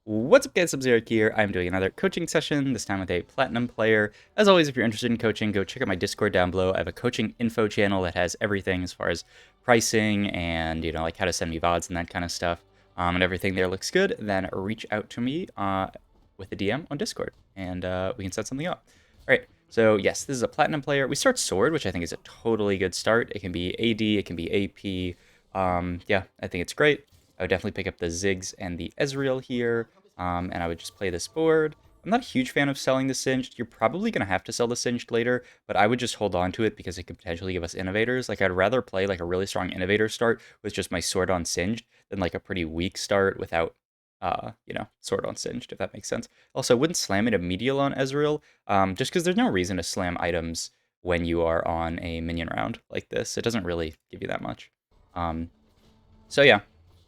What's up guys, Sub-Zero here. I'm doing another coaching session, this time with a Platinum player. As always, if you're interested in coaching, go check out my Discord down below. I have a coaching info channel that has everything as far as pricing and, like how to send me VODs and that kind of stuff. And everything there looks good, then reach out to me with a DM on Discord, and we can set something up. All right, so yes, this is a Platinum player. We start Sword, which I think is a totally good start. It can be AD, it can be AP. Yeah, I think it's great. I would definitely pick up the Ziggs and the Ezreal here, and I would just play this board. I'm not a huge fan of selling the Singed. You're probably going to have to sell the Singed later, but I would just hold on to it because it could potentially give us Innovators. Like, I'd rather play like a really strong Innovator start with just my Sword on Singed than like a pretty weak start without, Sword on Singed, if that makes sense. Also, I wouldn't slam it immediately on Ezreal, just because there's no reason to slam items when you are on a minion round like this. It doesn't really give you that much. Um, so yeah,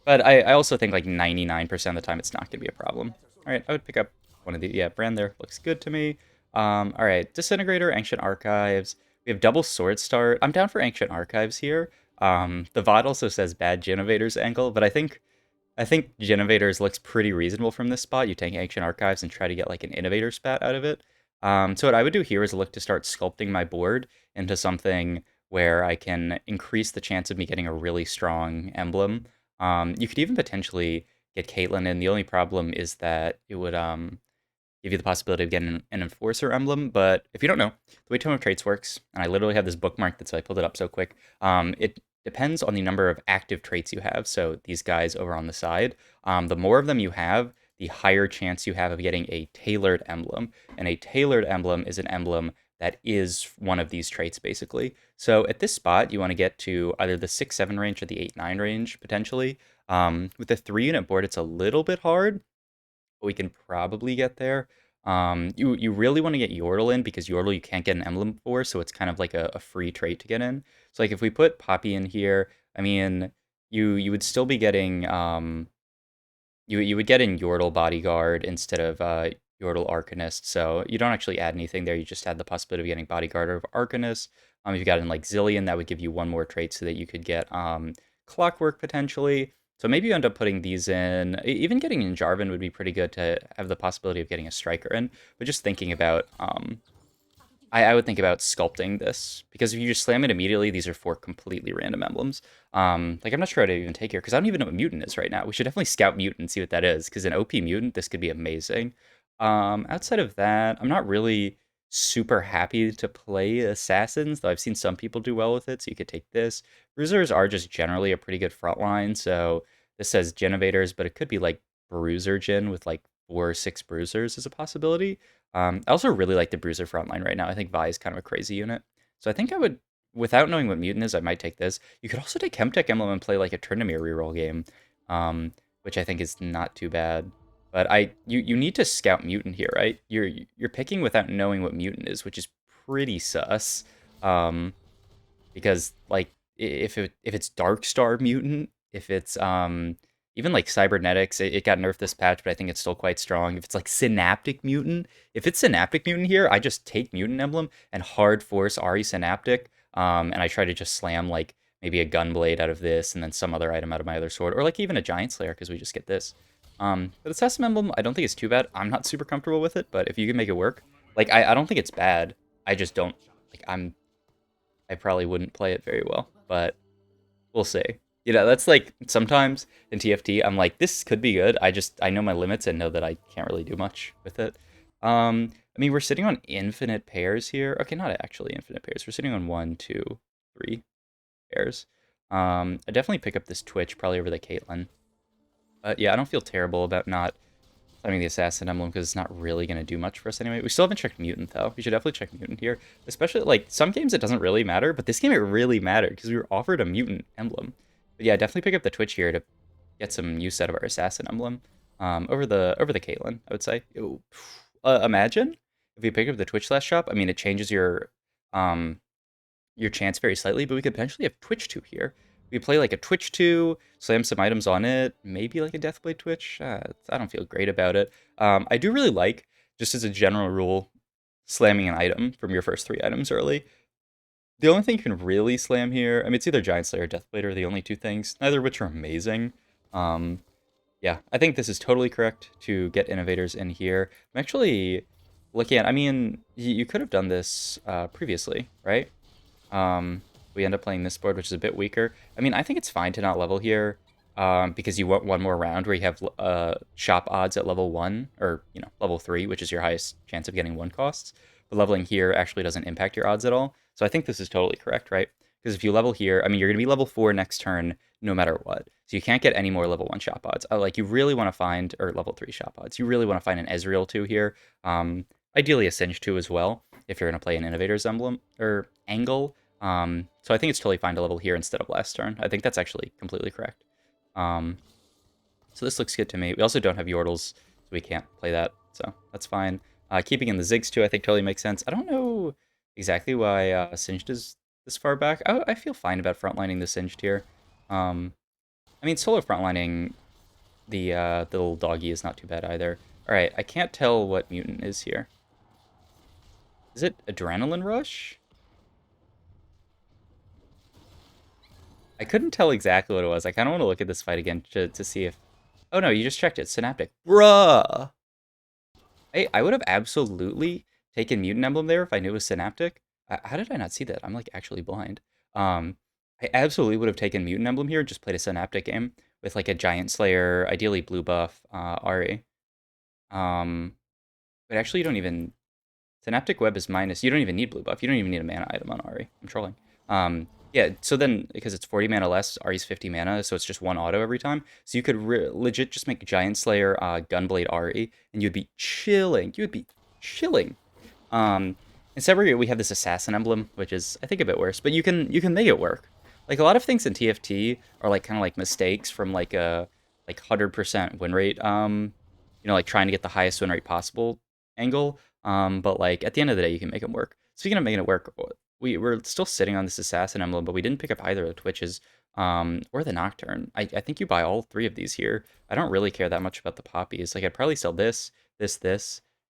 but I also think like 99% of the time it's not going to be a problem. All right, I would pick up one of the, yeah, brand there. Looks good to me. All right, Disintegrator, Ancient Archives. We have double Sword Start. I'm down for Ancient Archives here. The VOD also says bad Genovators angle, but I think Genovators looks pretty reasonable from this spot. You take Ancient Archives and try to get like an Innovator spat out of it. So what I would do here is look to start sculpting my board into something where I can increase the chance of me getting a really strong emblem. You could even potentially get Caitlyn in. The only problem is that it would give you the possibility of getting an Enforcer emblem. But if you don't know, the way Tome of Traits works, and I literally have this bookmark that's why I pulled it up so quick, it depends on the number of active traits you have. So these guys over on the side, the more of them you have, the higher chance you have of getting a tailored emblem. And a tailored emblem is an emblem that is one of these traits, basically. So at this spot, you want to get to either the 6-7 range or the 8-9 range, potentially. With the 3-unit board, it's a little bit hard, but we can probably get there. You really want to get Yordle in because Yordle you can't get an emblem for, so it's kind of like a free trait to get in. So like if we put Poppy in here, I mean, you would still be getting you would get in Yordle Bodyguard instead of Yordle Arcanist. So you don't actually add anything there. You just add the possibility of getting Bodyguard of Arcanist. If you got in like Zillion, that would give you one more trait so that you could get Clockwork potentially. So maybe you end up putting these in. Even getting in Jarvan would be pretty good to have the possibility of getting a Striker in. But just thinking about I would think about sculpting this because if you just slam it immediately, these are four completely random emblems. Like I'm not sure how to even take here because I don't even know what mutant is right now. We should definitely scout mutant and see what that is because an OP mutant, this could be amazing. Outside of that, I'm not really super happy to play assassins, though I've seen some people do well with it. So you could take this. Bruisers are just generally a pretty good front line. So this says Genovators, but it could be like Bruiser Gen with like 4 or 6 Bruisers is a possibility. I also really like the Bruiser frontline right now. I think Vi is kind of a crazy unit. So I think I would, without knowing what Mutant is, I might take this. You could also take Chemtech Emblem and play like a Tryndamere reroll game, which I think is not too bad. But you need to scout Mutant here, right? You're picking without knowing what Mutant is, which is pretty sus. Because like if it's Dark Star Mutant, if it's even like Cybernetics, it got nerfed this patch, but I think it's still quite strong. If it's like Synaptic Mutant, if it's Synaptic Mutant here, I just take Mutant Emblem and hard force Ari Synaptic, and I try to just slam like maybe a Gunblade out of this and then some other item out of my other sword, or like even a Giant Slayer because we just get this. But Assassin Emblem, I don't think it's too bad. I'm not super comfortable with it, but if you can make it work, like I don't think it's bad. I just don't like I probably wouldn't play it very well, but we'll see. That's like sometimes in TFT, I'm like, this could be good. I know my limits and know that I can't really do much with it. I mean, we're sitting on infinite pairs here. Okay, not actually infinite pairs. We're sitting on 1, 2, 3 pairs. I definitely pick up this Twitch probably over the Caitlyn. But yeah, I don't feel terrible about not slamming the Assassin Emblem because it's not really going to do much for us anyway. We still haven't checked Mutant, though. We should definitely check Mutant here. Especially, like, some games it doesn't really matter, but this game it really mattered because we were offered a Mutant Emblem. But yeah, definitely pick up the Twitch here to get some use out of our Assassin Emblem. Over the Caitlyn, I would say. Imagine if you pick up the Twitch slash shop. I mean, it changes your chance very slightly, but we could potentially have Twitch 2 here. We play like a Twitch 2, slam some items on it, maybe like a Deathblade Twitch. I don't feel great about it. I do really like, just as a general rule, slamming an item from your first 3 items early. The only thing you can really slam here, I mean, it's either Giant Slayer or Deathblade are the only 2 things, neither of which are amazing. Yeah, I think this is totally correct to get innovators in here. I'm actually looking at, I mean, you could have done this previously, right? We end up playing this board, which is a bit weaker. I mean, I think it's fine to not level here because you want one more round where you have shop odds at level 1 or, level 3, which is your highest chance of getting 1 costs. But leveling here actually doesn't impact your odds at all. So I think this is totally correct, right? Because if you level here, I mean, you're going to be level 4 next turn no matter what. So you can't get any more level 1 shop odds. Like, you really want to find, or level 3 shop odds, you really want to find an Ezreal 2 here. Ideally a Singe 2 as well, if you're going to play an Innovator's Emblem, or Angle. So I think it's totally fine to level here instead of last turn. I think that's actually completely correct. Um, so this looks good to me. We also don't have Yordles, so we can't play that, so that's fine. Keeping in the Ziggs too, I think totally makes sense. I don't know exactly why Singed is this far back. I feel fine about frontlining the Singed here. I mean, solo frontlining the little doggy is not too bad either. All right, I can't tell what mutant is here. Is it Adrenaline Rush? I couldn't tell exactly what it was. I kind of want to look at this fight again to see if... Oh, no, you just checked it. Synaptic. Bruh! I would have absolutely taken Mutant Emblem there if I knew it was Synaptic. How did I not see that? I'm, like, actually blind. I absolutely would have taken Mutant Emblem here and just played a Synaptic game with, like, a Giant Slayer, ideally blue buff, Ari. But actually, you don't even... Synaptic Web is minus. You don't even need blue buff. You don't even need a mana item on Ari. I'm trolling. Yeah, so then, because it's 40 mana less, Ari's 50 mana, so it's just one auto every time. So you could legit just make Giant Slayer Gunblade Ari, and you'd be chilling. You would be chilling. Instead, we have this Assassin emblem, which is, I think, a bit worse, but you can make it work. Like, a lot of things in TFT are, like, kind of like mistakes from, like, a 100% win rate, like, trying to get the highest win rate possible angle. But, like, at the end of the day, you can make them work. Speaking of making it work, we're still sitting on this Assassin emblem, but we didn't pick up either of the Twitches or the Nocturne. I think you buy all 3 of these here. I don't really care that much about the poppies. Like, I'd probably sell this,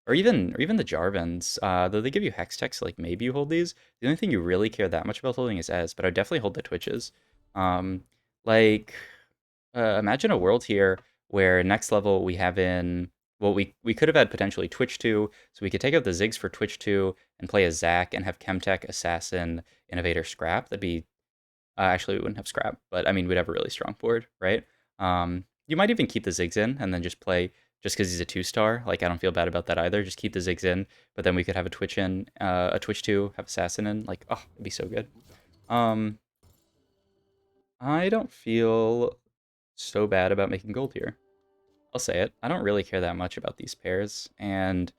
or even the Jarvans. Though they give you Hex Tech, so, like, maybe you hold these. The only thing you really care that much about holding is Ez, but I'd definitely hold the Twitches. Um, like, imagine a world here where next level we have in... Well, we could have had potentially Twitch 2, so we could take out the Ziggs for Twitch 2 and play a Zac and have Chemtech, Assassin, Innovator, Scrap. That'd be... actually, we wouldn't have Scrap, but, I mean, we'd have a really strong board, right? You might even keep the Ziggs in and then just play... Just because he's a 2-star. Like, I don't feel bad about that either. Just keep the Ziggs in, but then we could have a Twitch in, a Twitch 2, have Assassin in. Like, oh, it'd be so good. I don't feel so bad about making gold here. I'll say it. I don't really care that much about these pairs, and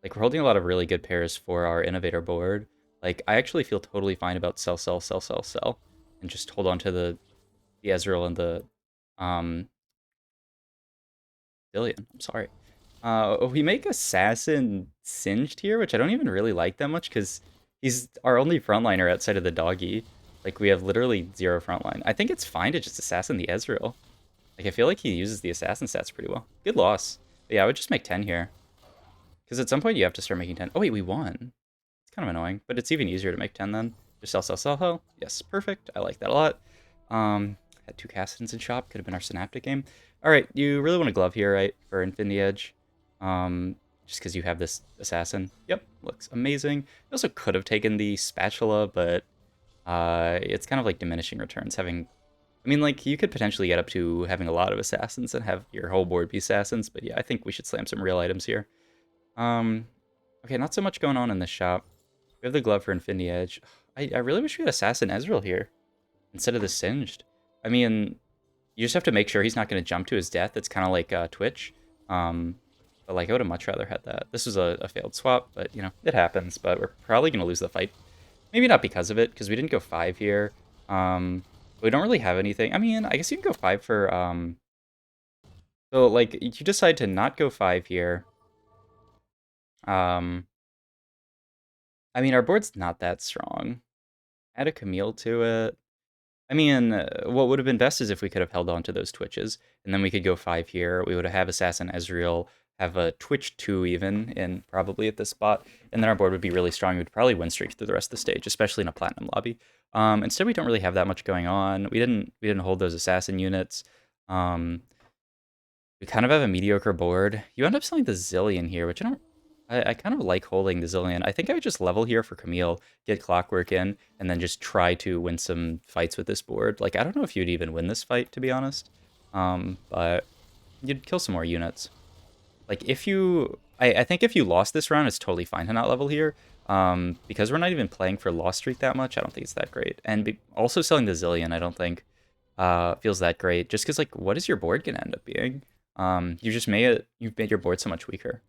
like we're holding a lot of really good pairs for our innovator board. Like I actually feel totally fine about sell, sell, sell, sell, sell, and just hold on to the Ezreal and the um Dillion. I'm sorry. We make Assassin Singed here, which I don't even really like that much because he's our only frontliner outside of the doggy. Like we have literally 0 frontline. I think it's fine to just Assassin the Ezreal. Like, I feel like he uses the assassin stats pretty well. Good loss. But yeah, I would just make 10 here. Because at some point you have to start making 10. Oh, wait, we won. It's kind of annoying. But it's even easier to make 10 then. Just sell, sell, sell, sell. Yes, perfect. I like that a lot. Had 2 Castins in shop. Could have been our Synaptic game. All right, you really want a glove here, right? For Infinity Edge. Just because you have this assassin. Yep, looks amazing. You also could have taken the spatula, but it's kind of like diminishing returns having... I mean, like, you could potentially get up to having a lot of assassins and have your whole board be assassins, but yeah, I think we should slam some real items here. Okay, not so much going on in this shop. We have the glove for Infinity Edge. I really wish we had Assassin Ezreal here instead of the Singed. I mean, you just have to make sure he's not going to jump to his death. It's kind of like Twitch. But, like, I would have much rather had that. This was a failed swap, but, you know, it happens. But we're probably going to lose the fight. Maybe not because of it, because we didn't go 5 here. We don't really have anything. I mean, I guess you can go 5 for, so, like, you decide to not go 5 here. I mean, our board's not that strong. Add a Camille to it. I mean, what would have been best is if we could have held on to those Twitches, and then we could go 5 here. We would have Assassin Ezreal, have a Twitch 2 even, in probably at this spot, and then our board would be really strong. We'd probably win streak through the rest of the stage, especially in a Platinum lobby. Instead, we don't really have that much going on. We didn't hold those Assassin units. We kind of have a mediocre board. You end up selling the Zillion here, which I kind of like holding the Zillion. I think I would just level here for Camille, get Clockwork in, and then just try to win some fights with this board. Like, I don't know if you'd even win this fight, to be honest. But you'd kill some more units. Like, if you... I think if you lost this round, it's totally fine to not level here. Because we're not even playing for loss streak that much, I don't think it's that great. And also selling the Zillion, I don't think feels that great. Just because, like, what is your board going to end up being? You've made your board so much weaker.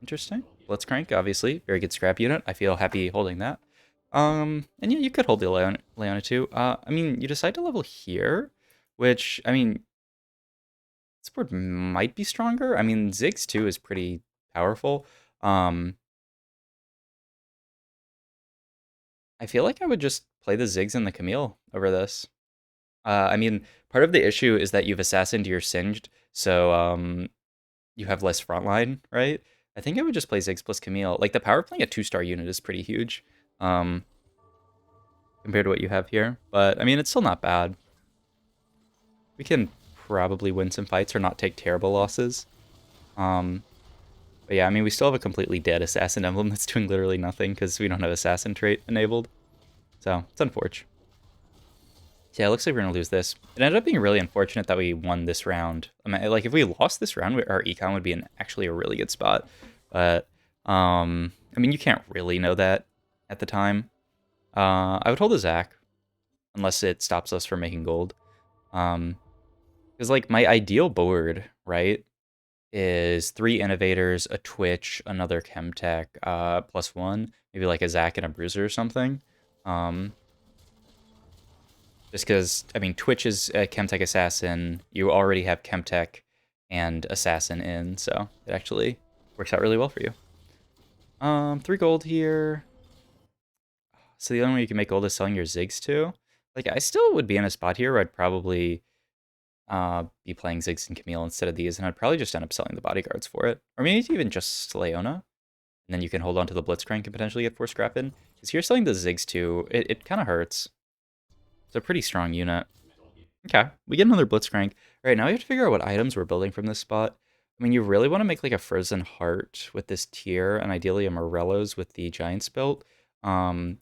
Interesting. Blitzcrank, obviously. Very good scrap unit. I feel happy holding that. And yeah, you could hold the Leona too. I mean, you decide to level here, which, I mean, this board might be stronger. I mean, Ziggs too is pretty powerful. I feel like I would just play the Ziggs and the Camille over this. I mean, part of the issue is that you've assassined your Singed, so you have less frontline, right? I think I would just play Ziggs plus Camille. Like, the power of playing a 2-star unit is pretty huge compared to what you have here. But, I mean, it's still not bad. We can probably win some fights or not take terrible losses. But yeah, I mean, we still have a completely dead Assassin emblem that's doing literally nothing because we don't have Assassin trait enabled. So, it's unfortunate. Yeah, it looks like we're going to lose this. It ended up being really unfortunate that we won this round. I mean, like, if we lost this round, our econ would be in actually a really good spot. But, I mean, you can't really know that at the time. I would hold a Zac, unless it stops us from making gold. Because, like, my ideal board, right, is 3 Innovators, a Twitch, another Chemtech, +1, maybe like a Zac and a Bruiser or something. Just because, I mean, Twitch is a Chemtech Assassin. You already have Chemtech and Assassin in, so it actually works out really well for you. 3 gold here. So the only way you can make gold is selling your Ziggs too. Like, I still would be in a spot here where I'd probably be playing Ziggs and Camille instead of these, and I'd probably just end up selling the bodyguards for it. Or maybe even just Leona, and then you can hold on to the Blitzcrank and potentially get 4 scrap in. Because here selling the Ziggs too, it kind of hurts. It's a pretty strong unit. Okay, we get another Blitzcrank. All right, now we have to figure out what items we're building from this spot. I mean, you really want to make like a Frozen Heart with this tier, and ideally a Morello's with the Giants built. So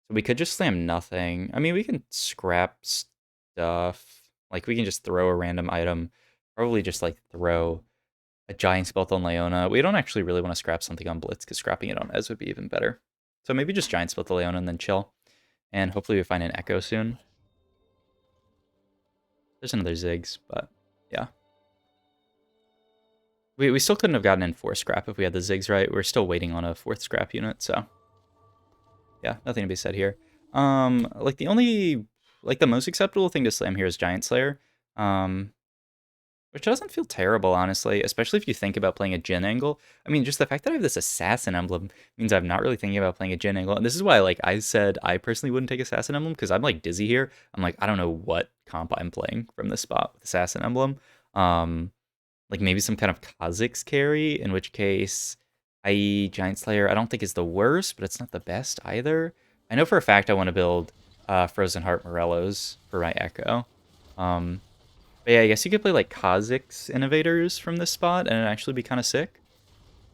we could just slam nothing. I mean, we can scrap stuff. Like, we can just throw a random item. Probably just, like, throw a Giant's Belt on Leona. We don't actually really want to scrap something on Blitz, because scrapping it on Ez would be even better. So maybe just Giant's Belt the Leona and then chill. And hopefully we find an Echo soon. There's another Ziggs, but yeah. We still couldn't have gotten in 4 scrap if we had the Ziggs right. We're still waiting on a 4th scrap unit, so yeah, nothing to be said here. Like, the most acceptable thing to slam here is Giant Slayer. Which doesn't feel terrible, honestly, especially if you think about playing a Jin angle. I mean, just the fact that I have this Assassin emblem means I'm not really thinking about playing a Jin angle. And this is why, like, I said I personally wouldn't take Assassin emblem, because I'm, like, dizzy here. I'm like, I don't know what comp I'm playing from this spot with Assassin emblem. Like, maybe some kind of Kha'Zix carry, in which case, i.e. Giant Slayer, I don't think is the worst, but it's not the best either. I know for a fact I want to build Frozen Heart Morellos for my Echo. But yeah, I guess you could play like Kha'Zix Innovators from this spot and it'd actually be kind of sick.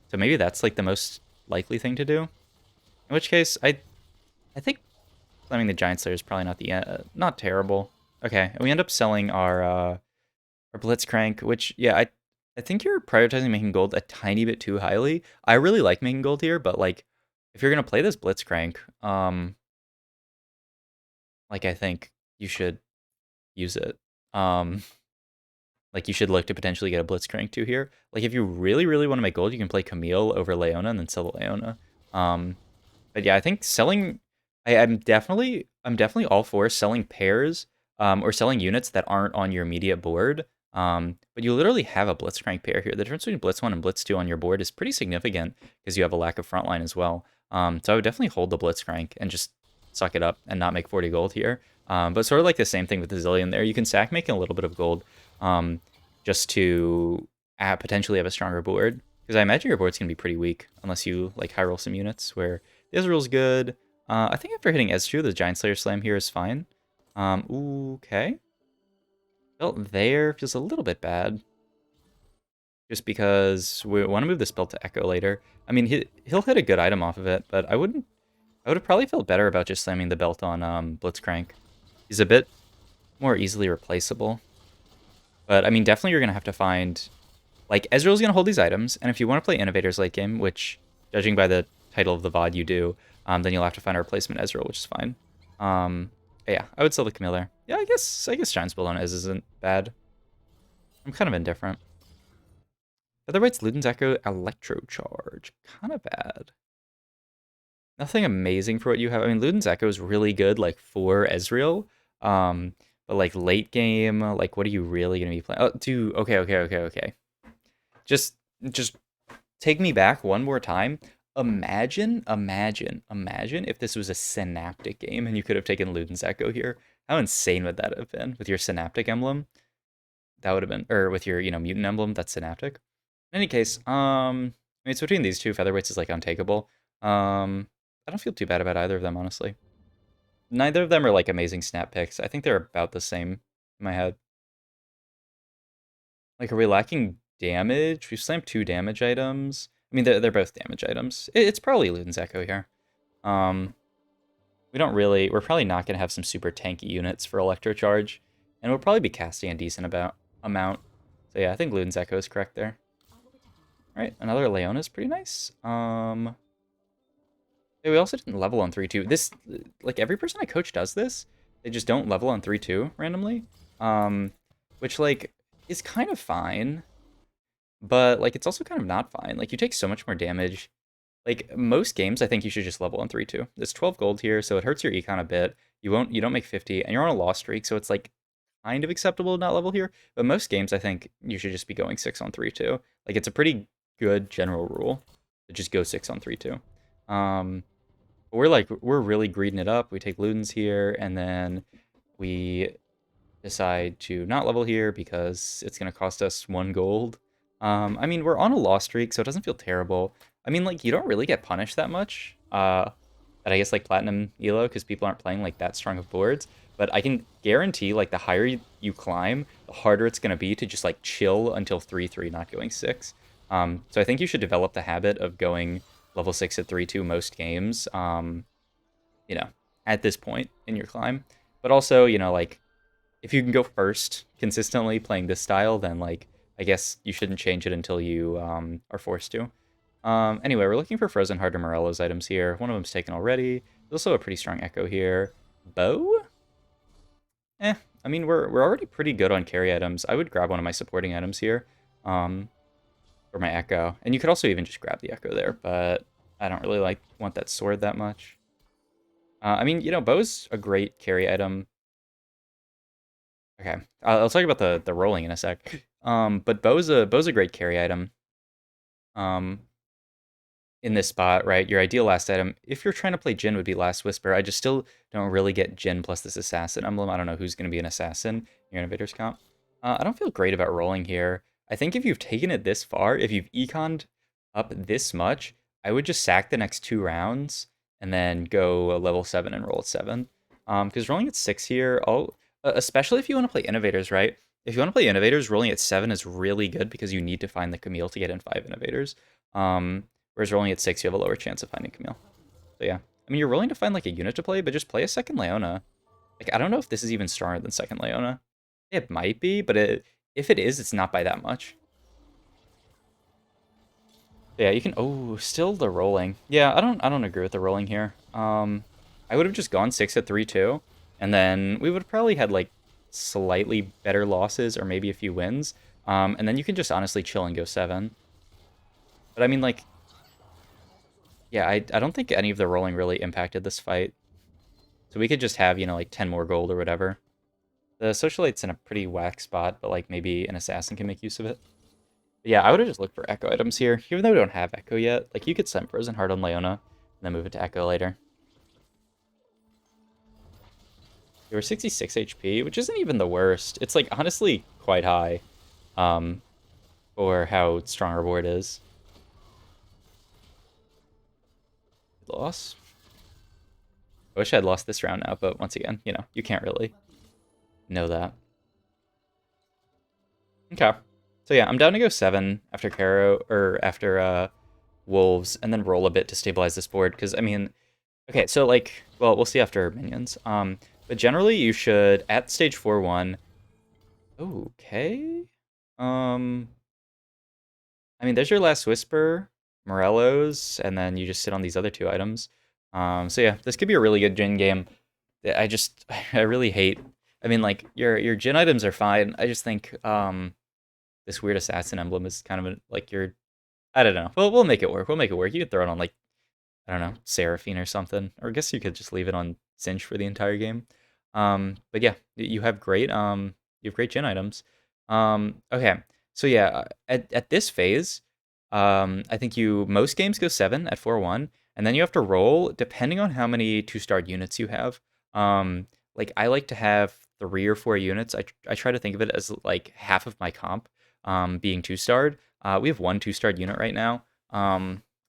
So maybe that's like the most likely thing to do. In which case, I think slamming the Giant Slayer is probably not terrible. Okay, and we end up selling our Blitzcrank, which, yeah, I think you're prioritizing making gold a tiny bit too highly. I really like making gold here, but like, if you're gonna play this Blitzcrank, like, I think you should use it. Like, you should look to potentially get a Blitzcrank too here. Like, if you really, really want to make gold, you can play Camille over Leona and then sell the Leona. But yeah, I think selling... I'm definitely all for selling pairs or selling units that aren't on your immediate board. But you literally have a Blitzcrank pair here. The difference between Blitz 1 and Blitz 2 on your board is pretty significant because you have a lack of frontline as well. So I would definitely hold the Blitzcrank and just suck it up and not make 40 gold here. But sort of like the same thing with the Zillion there. You can sack making a little bit of gold just to potentially have a stronger board. Because I imagine your board's going to be pretty weak unless you like high roll some units where the Ezreal's good. I think after hitting Ez2, the Giant Slayer Slam here is fine. Okay. Felt there feels a little bit bad. just because we want to move this build to Echo later. I mean, he'll hit a good item off of it, but I would have probably felt better about just slamming the belt on Blitzcrank. He's a bit more easily replaceable. But, I mean, definitely you're going to have to find... Like, Ezreal's going to hold these items, and if you want to play Innovators late game, which, judging by the title of the VOD, you do, then you'll have to find a replacement Ezreal, which is fine. Yeah, I would sell the Camille there. Yeah, I guess Giant's Build on Ez isn't bad. I'm kind of indifferent. Featherweight's Luden's Echo Electro Charge. Kind of bad. Nothing amazing for what you have. I mean, Luden's Echo is really good, like, for Ezreal. But, like, late game, like, what are you really going to be playing? Oh, dude, okay. Just take me back one more time. Imagine if this was a Synaptic game and you could have taken Luden's Echo here. How insane would that have been with your Synaptic emblem? That would have been, or with your, mutant emblem that's Synaptic. In any case, I mean, it's between these two. Featherweights is like untakeable. I don't feel too bad about either of them, honestly. Neither of them are like amazing snap picks. I think they're about the same in my head. Like, are we lacking damage? We've slammed 2 damage items. I mean, they're both damage items. It's probably Luden's Echo here. We're probably not going to have some super tanky units for Electro Charge. And we'll probably be casting a decent amount. So yeah, I think Luden's Echo is correct there. Alright, another Leona is pretty nice. Yeah, we also didn't level on 3-2. This, like, every person I coach does this. They just don't level on 3-2 randomly. Which, like, is kind of fine. But, like, it's also kind of not fine. Like, you take so much more damage. Like, most games, I think you should just level on 3-2. There's 12 gold here, so it hurts your econ a bit. You don't make 50, and you're on a loss streak, so it's, like, kind of acceptable to not level here. But most games, I think you should just be going 6 on 3-2. Like, it's a pretty good general rule to just go 6 on 3-2. But we're really greeding it up. We take Ludens here, and then we decide to not level here because it's going to cost us 1 gold. I mean, we're on a loss streak, so it doesn't feel terrible. I mean, like, you don't really get punished that much at, I guess, like, Platinum Elo, because people aren't playing, like, that strong of boards. But I can guarantee, like, the higher you climb, the harder it's going to be to just, like, chill until 3-3, not going 6. So I think you should develop the habit of going level 6 at 3-2 most games, at this point in your climb. But also, like, if you can go first consistently playing this style, then, like, I guess you shouldn't change it until you are forced to. Anyway, we're looking for Frozen Heart or Morello's items here. One of them's taken already. There's also a pretty strong Echo here. Bow? I mean, we're already pretty good on carry items. I would grab one of my supporting items here. For my Echo. And you could also even just grab the Echo there, but I don't really want that sword that much. I mean, Bow's a great carry item. Okay, I'll talk about the rolling in a sec. But Bow's a great carry item. In this spot, right? Your ideal last item, if you're trying to play Jhin, would be Last Whisper. I just still don't really get Jhin plus this Assassin emblem. I don't know who's going to be an Assassin in your Innovators comp. I don't feel great about rolling here. I think if you've taken it this far, if you've econed up this much, I would just sack the next 2 rounds and then go level 7 and roll at 7. Because rolling at 6 here, especially if you want to play Innovators, right? If you want to play Innovators, rolling at 7 is really good because you need to find the Camille to get in 5 Innovators. Whereas rolling at 6, you have a lower chance of finding Camille. So yeah. I mean, you're willing to find, like, a unit to play, but just play a second Leona. Like, I don't know if this is even stronger than second Leona. It might be, but if it is, it's not by that much. Yeah, you can... Oh, still the rolling. Yeah, I don't agree with the rolling here. I would have just gone 6 at 3-2, and then we would have probably had, like, slightly better losses or maybe a few wins. And then you can just honestly chill and go 7. But I mean, like... Yeah, I don't think any of the rolling really impacted this fight. So we could just have, like, 10 more gold or whatever. The Socialite's in a pretty whack spot, but, like, maybe an Assassin can make use of it. But yeah, I would have just looked for Echo items here. Even though we don't have Echo yet, like, you could send Frozen Heart on Leona, and then move it to Echo later. We're 66 HP, which isn't even the worst. It's, like, honestly quite high for how strong our board is. Loss. I wish I had lost this round now, but once again, you can't really know that. Okay. So yeah, I'm down to go 7 after Caro, or after Wolves, and then roll a bit to stabilize this board, because, I mean, okay, so, like, well, we'll see after minions. But generally, you should, at stage 4-1, okay, um, I mean, there's your Last Whisper, Morello's, and then you just sit on these other 2 items. So yeah, this could be a really good Jhin game. I just, I really hate, I mean, like, your Jhin items are fine. I just think, this weird assassin emblem is kind of like your, I don't know. We'll make it work. We'll make it work. You could throw it on, like, I don't know, Seraphine or something. Or I guess you could just leave it on Cinch for the entire game. But yeah, you have great Jhin items. Okay, so yeah, at this phase, I think most games go 7 at 4-1, and then you have to roll depending on how many 2-star units you have. Like, I like to have 3 or 4 units. I try to think of it as like half of my comp being 2-starred. We have 1 2-starred unit right now.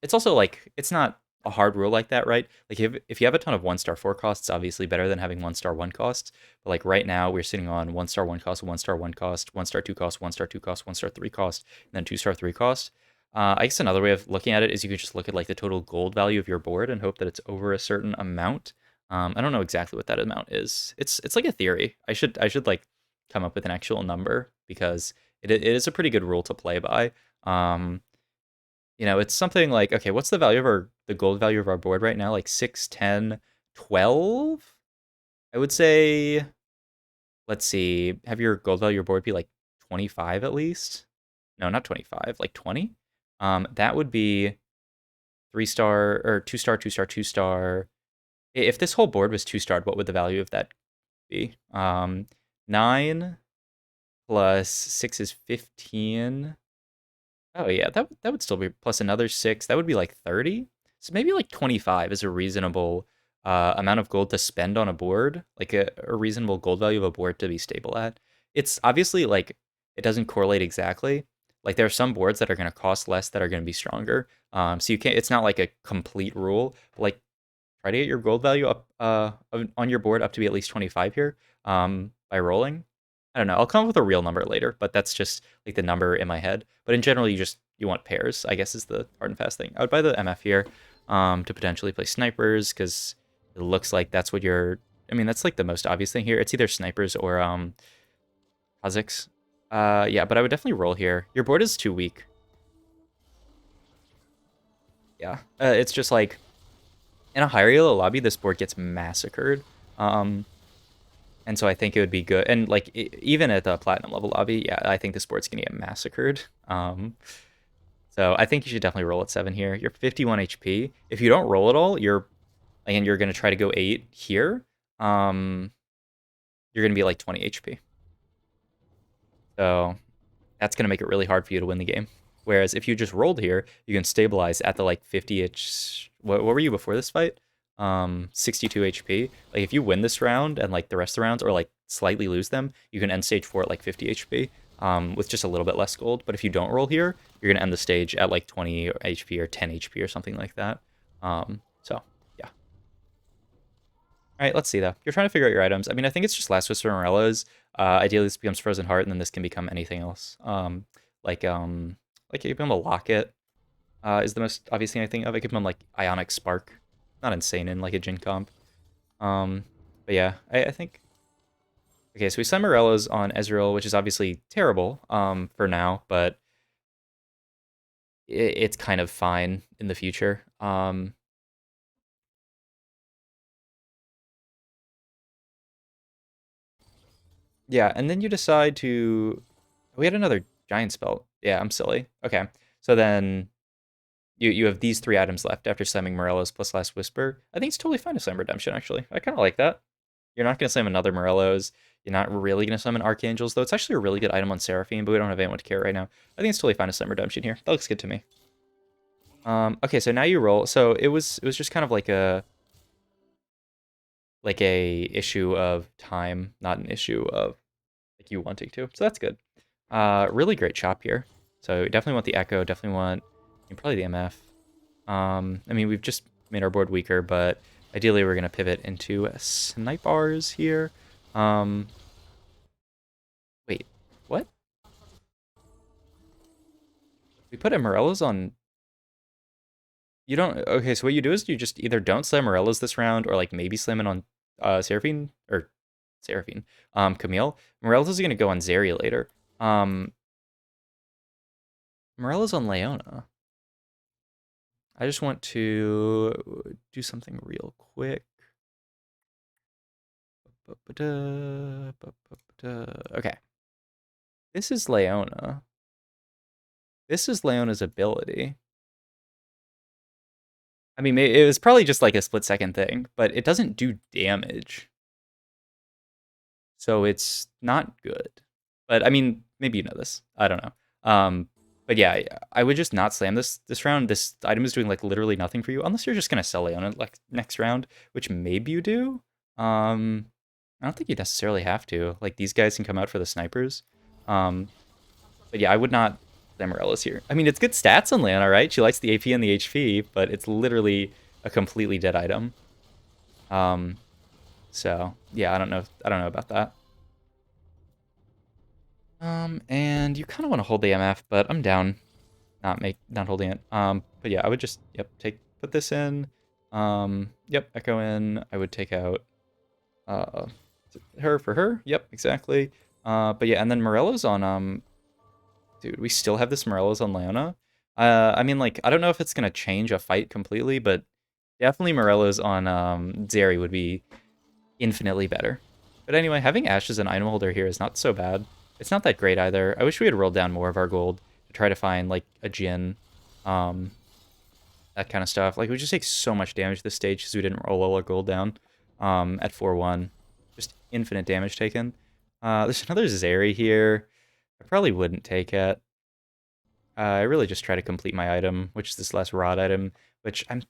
It's also like, it's not a hard rule like that, right? Like, if you have a ton of 1-star 4 costs, obviously better than having 1-star 1 costs. But like right now, we're sitting on 1-star 1 cost, 1-star 1 cost, 1-star 2 cost, 1-star 2 cost, 1-star 3 cost, and then 2-star 3 cost. I guess another way of looking at it is you could just look at like the total gold value of your board and hope that it's over a certain amount. I don't know exactly what that amount is. It's like a theory. I should like come up with an actual number, because it is a pretty good rule to play by. It's something like, okay, what's the gold value of our board right now? Like 6, 10, 12? I would say, let's see, have your gold value of your board be like 25 at least? No, not 25, like 20. That would be 3-star or 2-star, 2-star, 2-star. If this whole board was 2-starred, what would the value of that be? 9 plus 6 is 15. Oh yeah, that would still be plus another 6. That would be like 30. So maybe like 25 is a reasonable amount of gold to spend on a board, like a reasonable gold value of a board to be stable at. It's obviously like it doesn't correlate exactly. Like, there are some boards that are going to cost less that are going to be stronger. So you can't. It's not like a complete rule. But like, try to get your gold value up on your board up to be at least 25 here by rolling. I don't know. I'll come up with a real number later, but that's just like the number in my head. But in general, you want pairs, I guess, is the hard and fast thing. I would buy the MF here to potentially play snipers, because it looks like that's what you're. I mean, that's like the most obvious thing here. It's either snipers or Kha'Zix. Yeah, but I would definitely roll here. Your board is too weak. Yeah, it's just like in a higher elo lobby, this board gets massacred. And so I think it would be good. And like, even at the platinum level lobby, yeah, I think this board's gonna get massacred. So I think you should definitely roll at 7 here. You're 51 HP. If you don't roll at all, you're gonna try to go 8 here. You're gonna be like 20 HP. So that's gonna make it really hard for you to win the game. Whereas if you just rolled here, you can stabilize at the like 50-ish. What were you before this fight? 62 HP. Like, if you win this round and like the rest of the rounds, or like slightly lose them, you can end stage 4 at like 50 HP. With just a little bit less gold. But if you don't roll here, you're gonna end the stage at like 20 HP or 10 HP or something like that. So yeah. All right, let's see though. You're trying to figure out your items. I mean, I think it's just Last Whisper and Morello's. Ideally, this becomes Frozen Heart, and then this can become anything else. Like you become a Locket. Is the most obvious thing I think of. I could become like Ionic Spark. Not insane in like a Jhin comp. But yeah, I think. Okay, so we send Morello's on Ezreal, which is obviously terrible for now, but it's kind of fine in the future. Yeah, and then you decide to. We had another giant spell. Yeah, I'm silly. Okay, so then you have these 3 items left after slamming Morello's plus Last Whisper. I think it's totally fine to slam Redemption, actually. I kind of like that. You're not going to summon another Morello's. You're not really going to summon Archangels, though it's actually a really good item on Seraphine, but we don't have anyone to care right now. I think it's totally fine to summon Redemption here. That looks good to me. Okay, so now you roll. So it was just kind of like a issue of time, not an issue of like you wanting to. So that's good. Really great chop here. So definitely want the Echo. Definitely want probably the MF. I mean, we've just made our board weaker, but ideally we're gonna pivot into snipers here. Wait, what? We put Morello's on. You don't. Okay, so what you do is you just either don't slam Morello's this round, or like maybe slam it on Seraphine or Seraphine, Camille. Morello's gonna go on Zeri later. Morello's on Leona. I just want to do something real quick. Okay. This is Leona. This is Leona's ability. I mean, it was probably just like a split second thing, but it doesn't do damage. So it's not good. But I mean, maybe you know this. I don't know. But yeah, I would just not slam this round. This item is doing like literally nothing for you unless you're just gonna sell Leona like next round, which maybe you do. I don't think you necessarily have to. Like these guys can come out for the snipers. But yeah, I would not slam Morello's here. I mean, it's good stats on Leona, right? She likes the AP and the HP, but it's literally a completely dead item. So yeah, I don't know about that. And you kind of want to hold the MF, but I'm down not holding it. But yeah, I would just put this in. Echo in. I would take out her for her. Yep, exactly. But yeah, and then Morello's on dude, we still have this Morello's on Leona. I mean, like, I don't know if it's gonna change a fight completely, but definitely Morello's on Zeri would be infinitely better. But anyway, having Ashe as an item holder here is not so bad. It's not that great either. I wish we had rolled down more of our gold to try to find like a Jhin, that kind of stuff. Like we just take so much damage this stage because we didn't roll all our gold down at 4-1. Just infinite damage taken. There's another Zeri here. I probably wouldn't take it. I really just try to complete my item, which is this last rod item, which I'm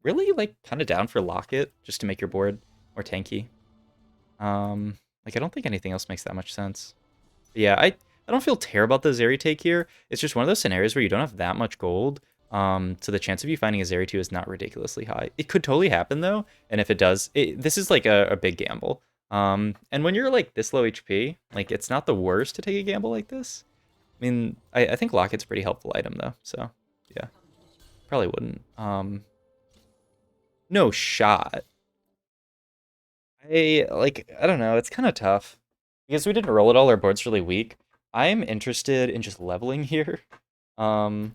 really like kind of down for Locket just to make your board more tanky. Like I don't think anything else makes that much sense. But yeah, I don't feel terrible about the Zeri take here. It's just one of those scenarios where you don't have that much gold. So the chance of you finding a Zeri 2 is not ridiculously high. It could totally happen though, and if it does, this is like a big gamble. And when you're like this low HP, like it's not the worst to take a gamble like this. I mean, I think Locket's a pretty helpful item though, so yeah. Probably wouldn't. No shot. I don't know, it's kind of tough. Because we didn't roll at all, our board's really weak. I'm interested in just leveling here. Um,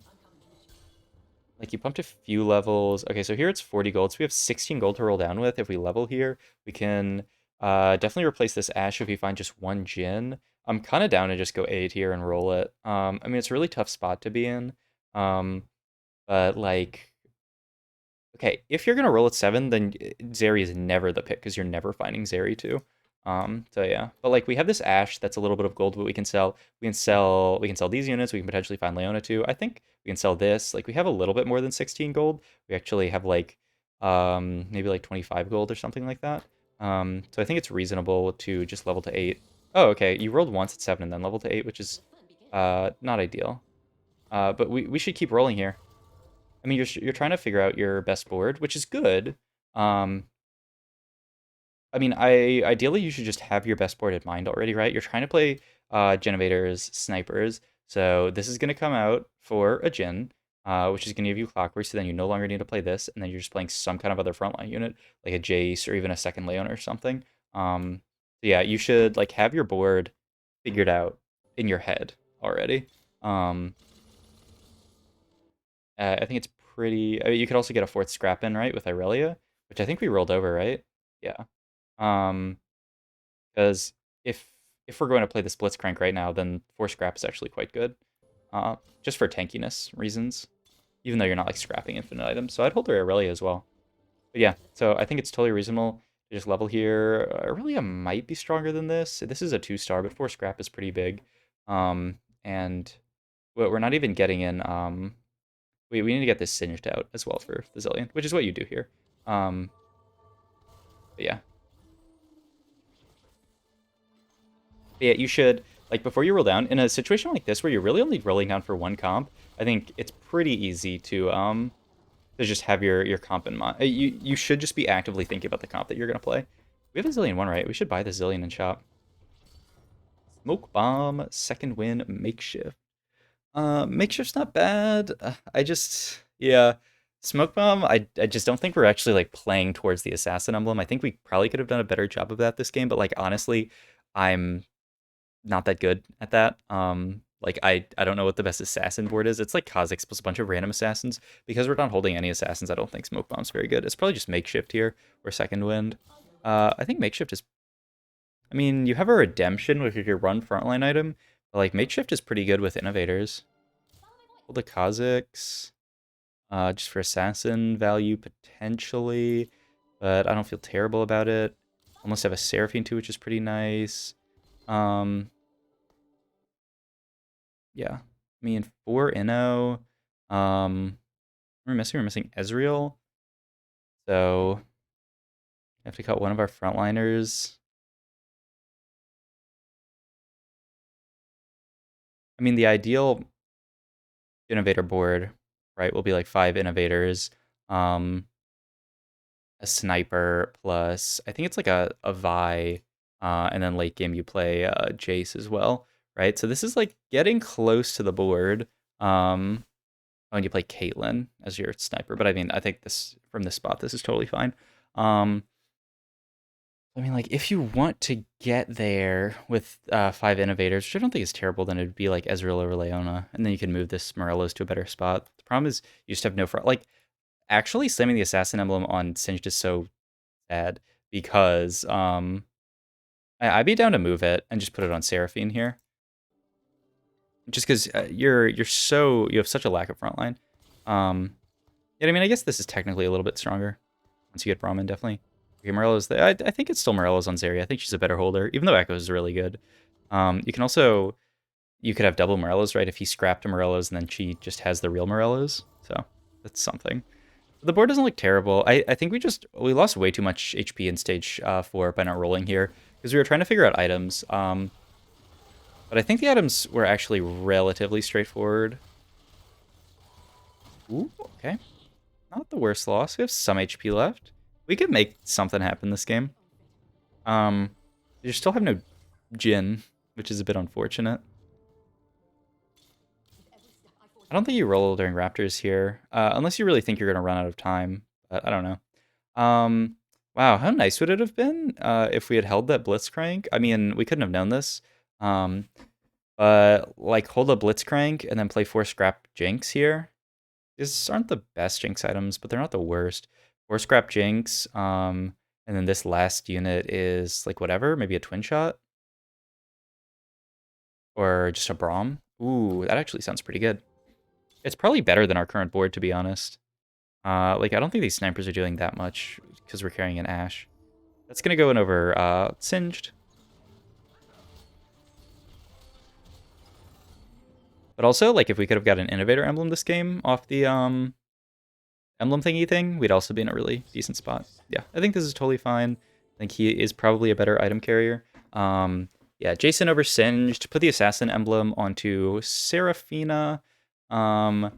like you pumped a few levels. Okay, so here it's 40 gold, so we have 16 gold to roll down with. If we level here, we can definitely replace this Ashe if we find just one Jhin. I'm kind of down to just go 8 here and roll it. I mean, it's a really tough spot to be in. But like, okay, if you're gonna roll at 7, then Zeri is never the pick because you're never finding Zeri 2. So yeah, but like we have this Ashe that's a little bit of gold, but we can sell. We can sell these units. We can potentially find Leona too. I think we can sell this. Like we have a little bit more than 16 gold. We actually have like maybe like 25 gold or something like that. So I think it's reasonable to just level to 8. Oh, okay. You rolled once at 7 and then level to 8, which is not ideal. But we should keep rolling here. I mean, you're trying to figure out your best board, which is good. I mean, ideally you should just have your best board in mind already, right? You're trying to play Genovators, Snipers, so this is going to come out for a Jhin, which is going to give you Clockwork, so then you no longer need to play this, and then you're just playing some kind of other frontline unit, like a Jace or even a second Leona or something. So yeah, you should like have your board figured out in your head already. I think it's pretty... I mean, you could also get a 4th scrap in, right, with Irelia, which I think we rolled over, right? Yeah. Because if we're going to play the Blitzcrank right now, then 4 scrap is actually quite good. Just for tankiness reasons, even though you're not like scrapping infinite items. So I'd hold her Aurelia as well. But yeah, so I think it's totally reasonable to just level here. Aurelia might be stronger than this. This is a 2-star, but 4 scrap is pretty big. And we're not even getting in. We need to get this singed out as well for the Zillion, which is what you do here. But yeah. But yeah, you should, like, before you roll down, in a situation like this where you're really only rolling down for one comp, I think it's pretty easy to just have your comp in mind. You should just be actively thinking about the comp that you're going to play. We have a Zillion 1, right? We should buy the Zillion in shop. Smoke Bomb, second win, makeshift. Makeshift's not bad. Yeah. Smoke Bomb, I just don't think we're actually like playing towards the Assassin emblem. I think we probably could have done a better job of that this game, but like honestly, I'm not that good at that. Like I don't know what the best assassin board is. It's like Kha'Zix plus a bunch of random assassins. Because we're not holding any assassins, I don't think Smoke Bomb's very good. It's probably just Makeshift here or Second Wind. I think Makeshift is. I mean, you have a Redemption with your run frontline item, but like Makeshift is pretty good with Innovators. Hold the Kha'Zix, just for assassin value potentially, but I don't feel terrible about it. Almost have a Seraphine too, which is pretty nice. Yeah. I mean, 4 Inno. We're missing Ezreal. So I have to cut one of our frontliners. I mean, the ideal innovator board, right, will be like 5 innovators, a sniper plus I think it's like a Vi, and then late game you play Jace as well, right? So this is like getting close to the board. And you play Caitlyn as your sniper, but I mean, I think this from this spot, this is totally fine. I mean, like, if you want to get there with 5 innovators, which I don't think is terrible, then it'd be like Ezreal or Leona, and then you can move this Morelos to a better spot. The problem is you just have no front. Like, actually, slamming the Assassin emblem on Singed is so sad because I'd be down to move it and just put it on Seraphine here, just because you have such a lack of frontline. Yeah, I mean, I guess this is technically a little bit stronger once you get Brahmin, definitely. Okay, Morello's there. I think it's still Morello's on Zeri. I think she's a better holder, even though Echo is really good. You can also, you could have double Morello's, right? If he scrapped a Morello's and then she just has the real Morello's. So that's something. The board doesn't look terrible. I think we lost way too much HP in stage 4 by not rolling here because we were trying to figure out items. But I think the items were actually relatively straightforward. Ooh, okay. Not the worst loss. We have some HP left. We could make something happen this game. You still have no Jhin, which is a bit unfortunate. I don't think you roll during Raptors here, unless you really think you're going to run out of time. But I don't know. Wow, how nice would it have been if we had held that Blitzcrank? I mean, we couldn't have known this. But like hold a Blitzcrank and then play 4 Scrap Jinx here. These aren't the best Jinx items, but they're not the worst. 4 Scrap Jinx, and then this last unit is like whatever, maybe a Twin Shot? Or just a Braum? Ooh, that actually sounds pretty good. It's probably better than our current board, to be honest. Like, I don't think these snipers are doing that much because we're carrying an Ashe. That's gonna go in over Singed. But also, like, if we could have got an Innovator emblem this game off the emblem thingy thing, we'd also be in a really decent spot. Yeah, I think this is totally fine. I think he is probably a better item carrier. Yeah, Jason over Singed. Put the Assassin emblem onto Seraphina. And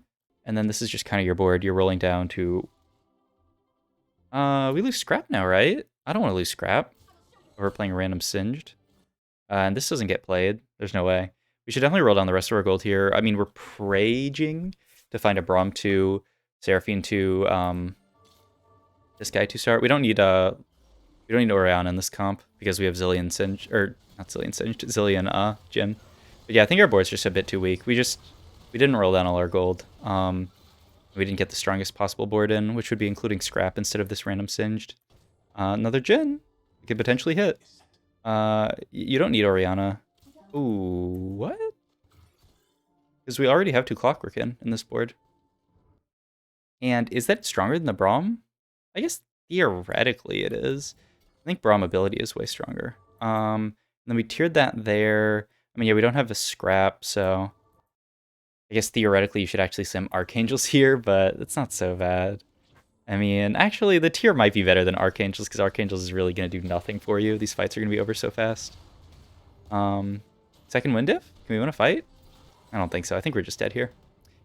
then this is just kind of your board. You're rolling down to... we lose Scrap now, right? I don't want to lose Scrap. We're playing random Singed. And this doesn't get played. There's no way. We should definitely roll down the rest of our gold here. I mean, we're praying to find a Braum 2, Seraphine 2, this guy to start. We don't need Orianna in this comp because we have Zillion Singe, or not Zillion Singe, Zillion Jhin. But yeah, I think our board's just a bit too weak. We didn't roll down all our gold. We didn't get the strongest possible board in, which would be including Scrap instead of this random Singed. Another Jhin we could potentially hit. You don't need Orianna. Ooh, what? Because we already have 2 Clockwork in this board. And is that stronger than the Braum? I guess theoretically it is. I think Braum ability is way stronger. Then we tiered that there. I mean, yeah, we don't have a Scrap, so... I guess theoretically you should actually sim Archangels here, but it's not so bad. I mean, actually, the tier might be better than Archangels, because Archangels is really going to do nothing for you. These fights are going to be over so fast. Second win diff? Can we win a fight? I don't think so. I think we're just dead here.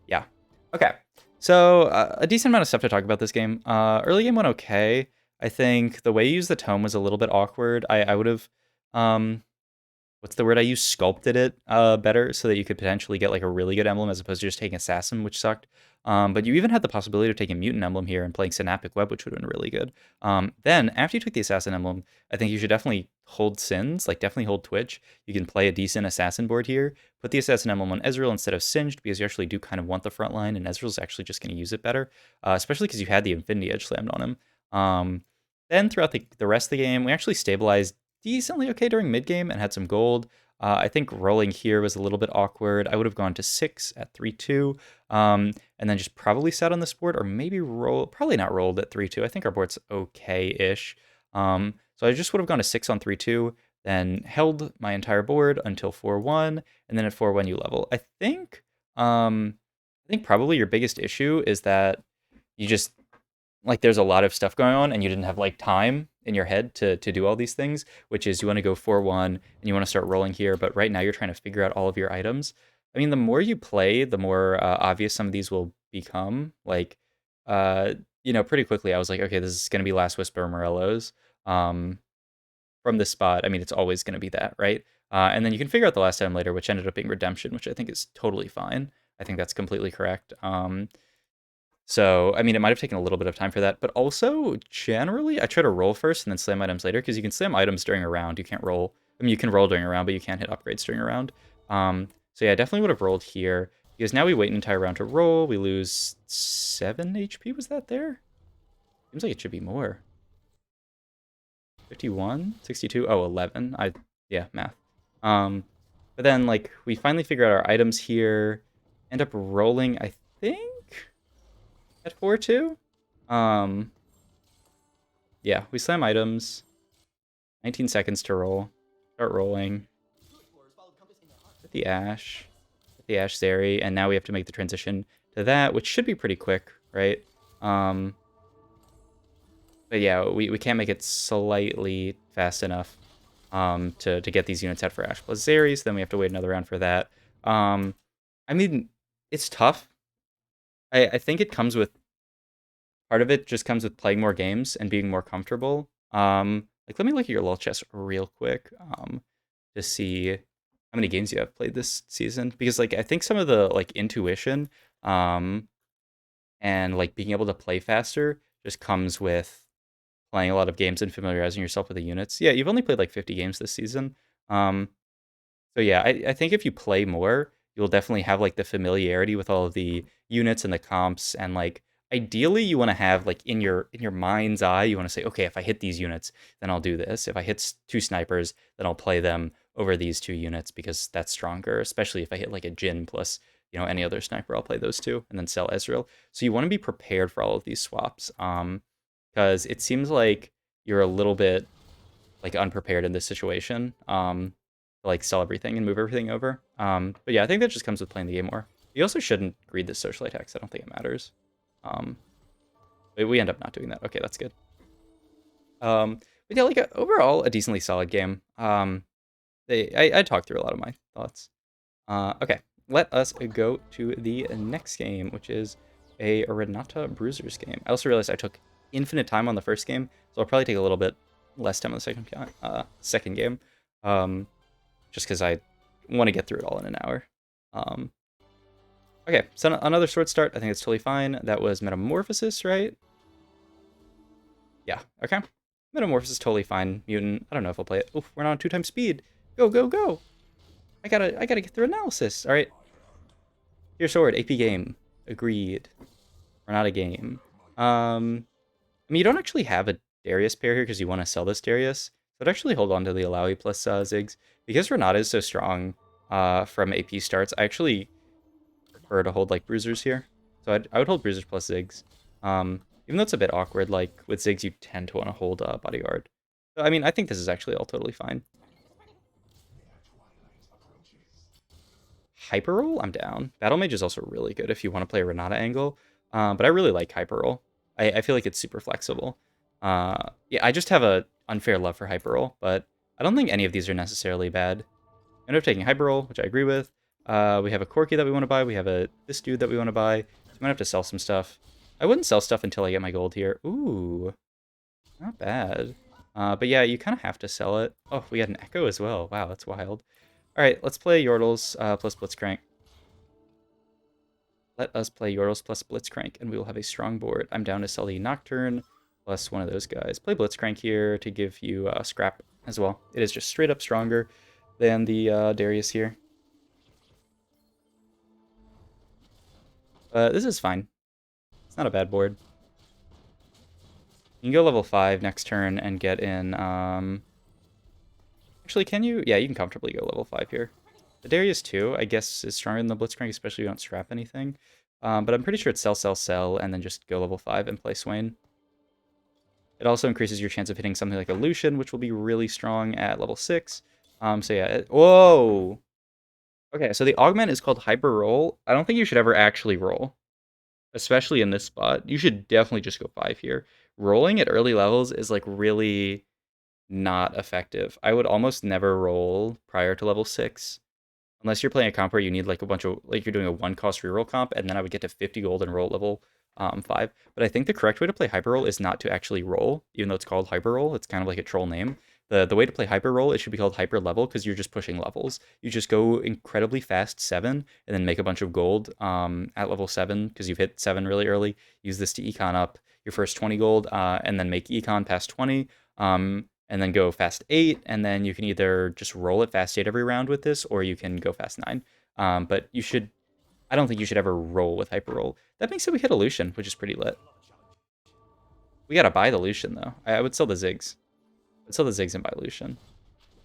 Yeah. Okay. So, a decent amount of stuff to talk about this game. Early game went okay. I think the way you used the tome was a little bit awkward. I would have... was what's the word I use? Sculpted it better so that you could potentially get like a really good emblem as opposed to just taking Assassin, which sucked. But you even had the possibility of taking Mutant Emblem here and playing Synaptic Web, which would have been really good. Then, after you took the Assassin Emblem, I think you should definitely hold Sins, like definitely hold Twitch. You can play a decent Assassin board here. Put the Assassin Emblem on Ezreal instead of Singed, because you actually do kind of want the front line, and Ezreal's actually just going to use it better, especially because you had the Infinity Edge slammed on him. Then, throughout the rest of the game, we actually stabilized decently okay during mid-game and had some gold. I think rolling here was a little bit awkward. I would have gone to 6 at 3-2, and then just probably sat on this board, or maybe probably not rolled at 3-2. I think our board's okay-ish. So I just would have gone to 6 on 3-2, then held my entire board until 4-1, and then at 4-1 you level. I think probably your biggest issue is that you just like there's a lot of stuff going on and you didn't have like time in your head to do all these things, which is you want to go 4-1 and you want to start rolling here, but right now you're trying to figure out all of your items. I mean, the more you play, the more obvious some of these will become. Like, pretty quickly I was like, okay, this is going to be Last Whisper Morello's. From this spot, I mean, it's always going to be that, right? And then you can figure out the last item later, which ended up being Redemption, which I think is totally fine. I think that's completely correct. So, I mean, it might have taken a little bit of time for that, but also, generally, I try to roll first and then slam items later, because you can slam items during a round. You can't roll. I mean, you can roll during a round, but you can't hit upgrades during a round. So yeah, I definitely would have rolled here, because now we wait an entire round to roll. We lose 7 HP. Was that there? Seems like it should be more. 51? 62? Oh, 11. Yeah, math. But then, like, we finally figure out our items here. End up rolling, I think, at 4-2. Yeah, we slam items. 19 seconds to roll. Start rolling. Get the Ash. Get the Ash Zeri, and now we have to make the transition to that, which should be pretty quick, right? But yeah, we can't make it slightly fast enough to get these units out for Ash plus Zeri, so then we have to wait another round for that. I mean, it's tough. I think it comes with part of it just comes with playing more games and being more comfortable. Like, let me look at your LoL chest real quick to see how many games you have played this season, because like I think some of the like intuition and like being able to play faster just comes with playing a lot of games and familiarizing yourself with the units. Yeah, you've only played like 50 games this season. So yeah, I think if you play more, you'll definitely have like the familiarity with all of the units and the comps, and like ideally you want to have like in your mind's eye, you want to say, okay, if I hit these units, then I'll do this. If I hit 2 snipers, then I'll play them over these 2 units because that's stronger, especially if I hit like a Jhin plus, any other sniper, I'll play those 2 and then sell Ezreal. So you want to be prepared for all of these swaps. Because it seems like you're a little bit like unprepared in this situation. Like sell everything and move everything over. But yeah, I think that just comes with playing the game more. You also shouldn't greed this socialite hex. I don't think it matters. But we end up not doing that. Okay, that's good. But yeah, like overall, a decently solid game. I talked through a lot of my thoughts. Okay, let us go to the next game, which is a Renata Bruisers game. I also realized I took infinite time on the first game, so I'll probably take a little bit less time on the second game. Just because I want to get through it all in an hour. Okay, so another sword start. I think it's totally fine. That was Metamorphosis, right? Yeah, okay. Metamorphosis, totally fine. Mutant, I don't know if I'll play it. Oof, we're not on 2 times speed. Go, go, go. I gotta get through analysis. All right. Your sword, AP game. Agreed. We're not a game. I mean, you don't actually have a Darius pair here because you want to sell this Darius. But actually hold on to the Alawi plus Ziggs. Because Renata is so strong from AP starts, I actually prefer to hold like Bruisers here. So I would hold Bruisers plus Ziggs. Even though it's a bit awkward, like with Ziggs you tend to want to hold Bodyguard. So I mean, I think this is actually all totally fine. Hyper Roll, I'm down. Battle Mage is also really good if you want to play a Renata angle. But I really like Hyper Roll. I feel like it's super flexible. Yeah, I just have a unfair love for Hyper Roll, but I don't think any of these are necessarily bad. I end up taking Hyper Roll, which I agree with. We have a Corki that we want to buy. We have this dude that we want to buy. So we might have to sell some stuff. I wouldn't sell stuff until I get my gold here. Ooh, not bad. But yeah, you kind of have to sell it. Oh, we had an Echo as well. Wow, that's wild. All right, let's play Yordles plus Blitzcrank. Let us play Yordles plus Blitzcrank, and we will have a strong board. I'm down to sell the Nocturne plus one of those guys. Play Blitzcrank here to give you Scrap as well. It is just straight up stronger than the Darius here. But this is fine. It's not a bad board. You can go level 5 next turn and get in... Actually, can you? Yeah, you can comfortably go level 5 here. The Darius too, I guess, is stronger than the Blitzcrank, especially if you don't scrap anything. But I'm pretty sure it's sell, sell, sell, and then just go level 5 and play Swain. It also increases your chance of hitting something like a Lucian, which will be really strong at level 6. So yeah, whoa! Okay, so the augment is called Hyper Roll. I don't think you should ever actually roll, especially in this spot. You should definitely just go 5 here. Rolling at early levels is like really not effective. I would almost never roll prior to level 6. Unless you're playing a comp where you need like a bunch of, like you're doing a 1-cost reroll comp, and then I would get to 50 gold and roll level 5. But I think the correct way to play hyper roll is not to actually roll, even though it's called hyper roll. It's kind of like a troll name. The way to play hyper roll, it should be called hyper level because you're just pushing levels. You just go incredibly fast 7 and then make a bunch of gold at level 7 because you've hit 7 really early. Use this to econ up your first 20 gold and then make econ past 20. And then go fast 8, and then you can either just roll it fast 8 every round with this, or you can go fast 9. But you should, I don't think you should ever roll with hyper roll. That being said, we hit a Lucian, which is pretty lit. We gotta buy the Lucian though. I would sell the Ziggs. I'd sell the Ziggs and buy Lucian,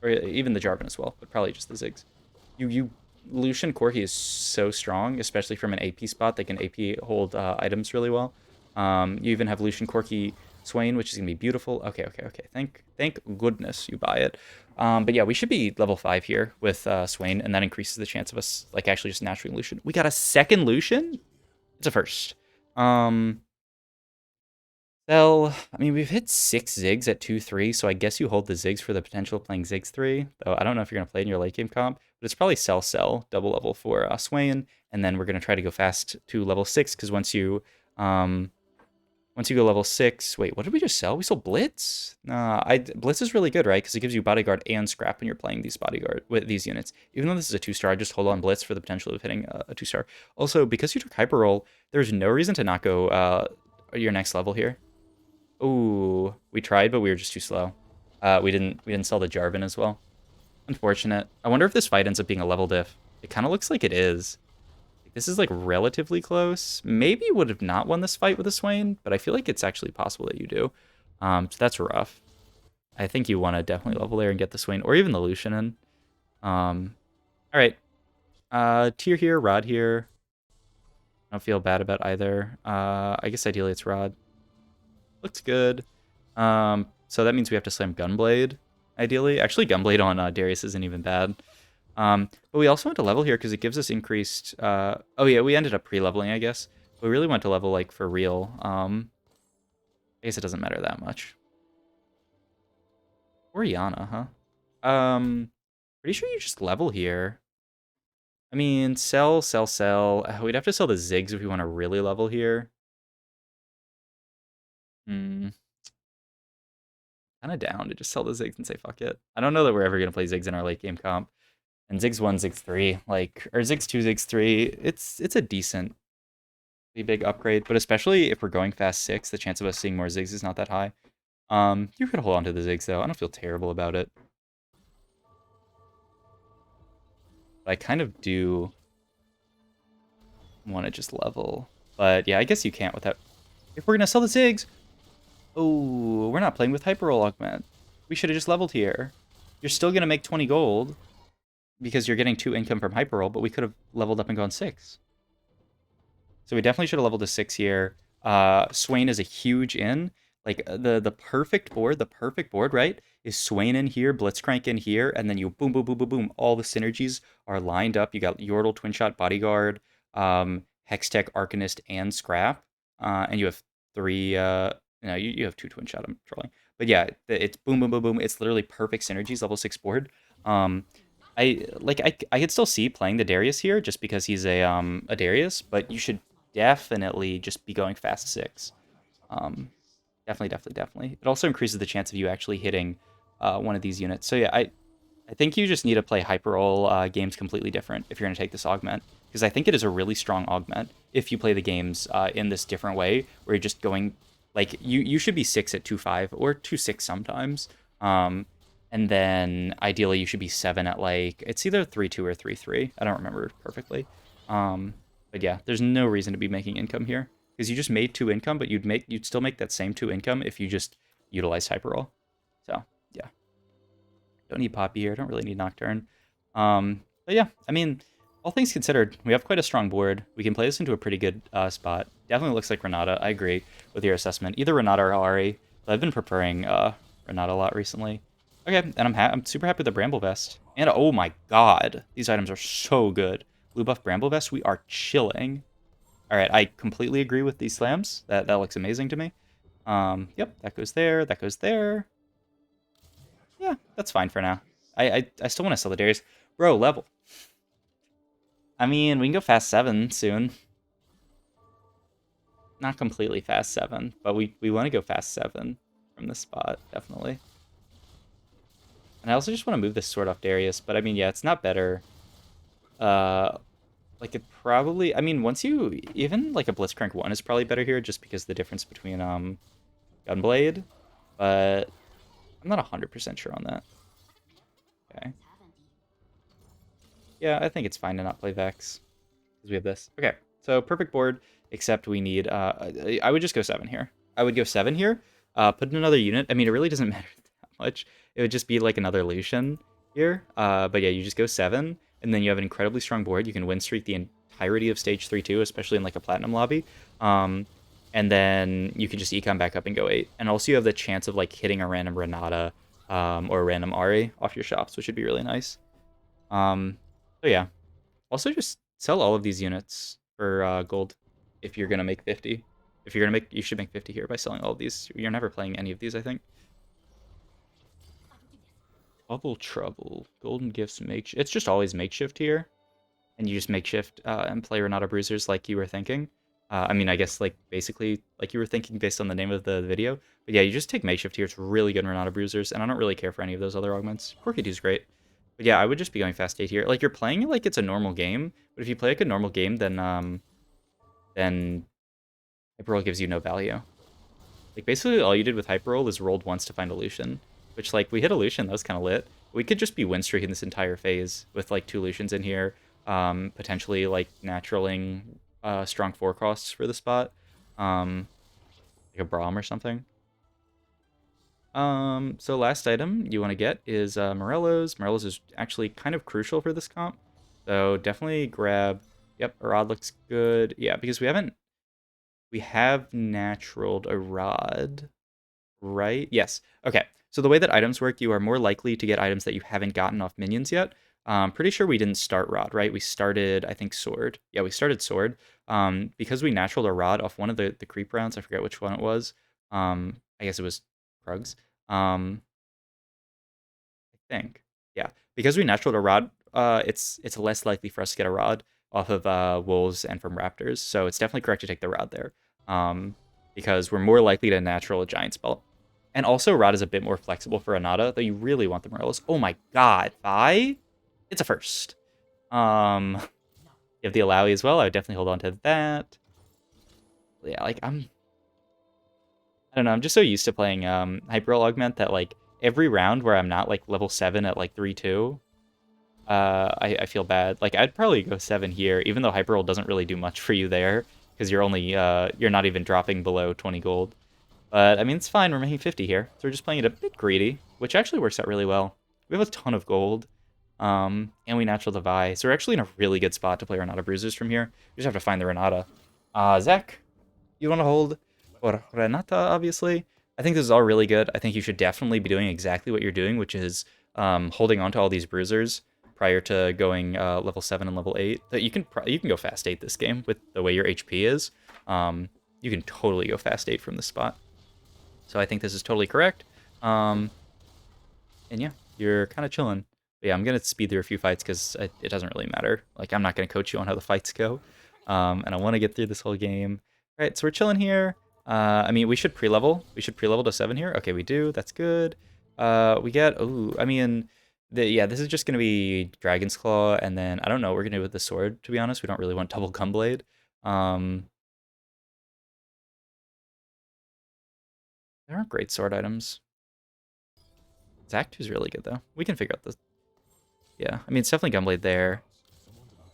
or even the Jarvan as well, but probably just the Ziggs. Lucian Corki is so strong, especially from an AP spot. They can AP hold items really well. You even have Lucian Corki Swain, which is gonna be beautiful. Okay. Thank goodness you buy it. But yeah, we should be level 5 here with Swain, and that increases the chance of us like actually just naturally Lucian. We got a second Lucian. It's a first. Well, I mean, we've hit 6 Ziggs at 2-3, so I guess you hold the Ziggs for the potential of playing Ziggs 3. Though I don't know if you're going to play in your late game comp, but it's probably sell, sell, double level for Swain, and then we're going to try to go fast to level 6, because once you go level 6, wait, what did we just sell? We sold Blitz? Blitz is really good, right? Because it gives you Bodyguard and Scrap when you're playing these Bodyguard with these units. Even though this is a 2-star, I just hold on Blitz for the potential of hitting a 2-star. Also, because you took Hyper Roll, there's no reason to not go your next level here. Ooh, we tried, but we were just too slow. We didn't sell the Jarvan as well. Unfortunate. I wonder if this fight ends up being a level diff. It kind of looks like it is. This is like relatively close. Maybe would have not won this fight with a Swain, but I feel like it's actually possible that you do. So that's rough. I think you want to definitely level there and get the Swain, or even the Lucian in. All right. Tier here, Rod here. I don't feel bad about either. I guess ideally it's Rod. Looks good. So that means we have to slam Gunblade, ideally. Actually, Gunblade on Darius isn't even bad. But we also went to level here because it gives us increased... oh yeah, we ended up pre-leveling, I guess. We really went to level, like, for real. I guess it doesn't matter that much. Oriana, huh? Pretty sure you just level here. I mean, sell, sell, sell. We'd have to sell the Ziggs if we want to really level here. Kind of down to just sell the Ziggs and say fuck it. I don't know that we're ever going to play Ziggs in our late game comp. And Ziggs 1, Ziggs 3, like, or Ziggs 2, Ziggs 3, it's a decent big upgrade, but especially if we're going fast 6, the chance of us seeing more Ziggs is not that high. You could hold on to the Ziggs though. I don't feel terrible about it. But I kind of do want to just level. But yeah, I guess you can't without... If we're going to sell the Ziggs... Oh, we're not playing with Hyper Roll Augment. We should have just leveled here. You're still going to make 20 gold because you're getting 2 income from Hyper Roll, but we could have leveled up and gone 6. So we definitely should have leveled to 6 here. Swain is a huge in. Like, the perfect board, right, is Swain in here, Blitzcrank in here, and then you boom, boom, boom, boom, boom. All the synergies are lined up. You got Yordle, Twin Shot, Bodyguard, Hextech, Arcanist, and Scrap. And you have 3, no, you have 2 Twin Shot, I'm trolling. But yeah, it's boom, boom, boom, boom. It's literally perfect synergies, level 6 board. I could still see playing the Darius here just because he's a Darius, but you should definitely just be going fast 6. Definitely. It also increases the chance of you actually hitting one of these units. So yeah, I think you just need to play Hyperroll games completely different if you're going to take this augment. Because I think it is a really strong augment if you play the games in this different way, where you're just going, like, you should be 6 at 2-5 or 2-6 sometimes. And then ideally you should be 7 at, like, it's either 3-2 or 3-3. I don't remember perfectly. But yeah, there's no reason to be making income here. Because you just made 2 income, but you'd still make that same 2 income if you just utilized Hyperroll. So, yeah. Don't need Poppy here. Don't really need Nocturne. But yeah, I mean, all things considered, we have quite a strong board. We can play this into a pretty good spot. Definitely looks like Renata. I agree with your assessment. Either Renata or Ari. But I've been preferring Renata a lot recently. Okay, and I'm super happy with the Bramble Vest. And oh my god, these items are so good. Blue buff Bramble Vest, we are chilling. All right, I completely agree with these slams. That looks amazing to me. Yep, that goes there. That goes there. Yeah, that's fine for now. I still want to sell the Darius. Bro, level. I mean, we can go fast 7 soon. Not completely fast 7, but we want to go fast 7 from this spot, definitely. And I also just want to move this sword off Darius, but I mean, yeah, it's not better. Like, it probably... I mean, once you... Even, like, a Blitzcrank 1 is probably better here, just because the difference between, Gunblade. But I'm not 100% sure on that. Okay. Yeah, I think it's fine to not play Vex, because we have this. Okay, so perfect board, except we need... I would just go 7 here. I would go 7 here, put in another unit. I mean, it really doesn't matter that much. It would just be like another Lucian here. But yeah, you just go 7, and then you have an incredibly strong board. You can win streak the entirety of stage 3-2, especially in like a Platinum lobby. And then you can just econ back up and go 8. And also you have the chance of like hitting a random Renata or a random Ari off your shops, which would be really nice. So yeah. Also just sell all of these units for gold if you're gonna make 50. If you're gonna make, you should make 50 here by selling all of these. You're never playing any of these, I think. Bubble Trouble, Golden Gifts, Makeshift. It's just always Makeshift here, and you just Makeshift and play Renata Bruisers like you were thinking. I mean, I guess like basically like you were thinking based on the name of the video. But yeah, you just take Makeshift here. It's really good in Renata Bruisers, and I don't really care for any of those other augments. Porky 2's great. But yeah, I would just be going fast 8 here. Like, you're playing it like it's a normal game, but if you play like a normal game, then Hyperroll gives you no value. Like, basically all you did with Hyperroll is rolled once to find a Lucian, which, like, we hit a Lucian, that was kind of lit. We could just be win streaking this entire phase with, like, 2 Lucians in here, potentially, like, naturaling strong 4 costs for the spot, like a Braum or something. So last item you want to get is Morello's. Morello's is actually kind of crucial for this comp. So definitely grab, yep, a rod looks good. Yeah, because we have naturaled a rod, right? Yes. Okay. So the way that items work, you are more likely to get items that you haven't gotten off minions yet. Pretty sure we didn't start rod, right? We started, I think, sword. Yeah, we started sword. Because we naturaled a rod off one of the creep rounds, I forget which one it was. I guess it was Krugs. I think. Yeah. Because we naturaled a rod, it's less likely for us to get a rod off of wolves and from raptors. So it's definitely correct to take the rod there. Because we're more likely to natural a giant spell. And also, rod is a bit more flexible for Anata, though you really want the Morellos. Oh my god, Vi? It's a first. You have the Alawi as well. I would definitely hold on to that. Yeah, like, I don't know, I'm just so used to playing Hyperroll Augment that, like, every round where I'm not, like, level 7 at, like, 3-2, I feel bad. Like, I'd probably go 7 here, even though Hyperroll doesn't really do much for you there, because you're only, you're not even dropping below 20 gold. But, I mean, it's fine. We're making 50 here. So we're just playing it a bit greedy, which actually works out really well. We have a ton of gold, and we natural the Vi. So we're actually in a really good spot to play Renata Bruisers from here. We just have to find the Renata. Zach, you want to hold or Renata, obviously? I think this is all really good. I think you should definitely be doing exactly what you're doing, which is holding on to all these Bruisers prior to going level 7 and level 8. That you can go fast 8 this game with the way your HP is. You can totally go fast 8 from this spot. So I think this is totally correct. And yeah, you're kind of chilling. But yeah, I'm going to speed through a few fights because it doesn't really matter. Like, I'm not going to coach you on how the fights go. And I want to get through this whole game. All right, so we're chilling here. I mean, we should pre-level. We should pre-level to 7 here. Okay, we do. That's good. We get... Oh, I mean... yeah, this is just going to be Dragon's Claw, and then I don't know what we're going to do with the sword, to be honest. We don't really want double Gunblade. There aren't great sword items. Zac 2 is really good, though. We can figure out this. Yeah, I mean, it's definitely Gunblade there.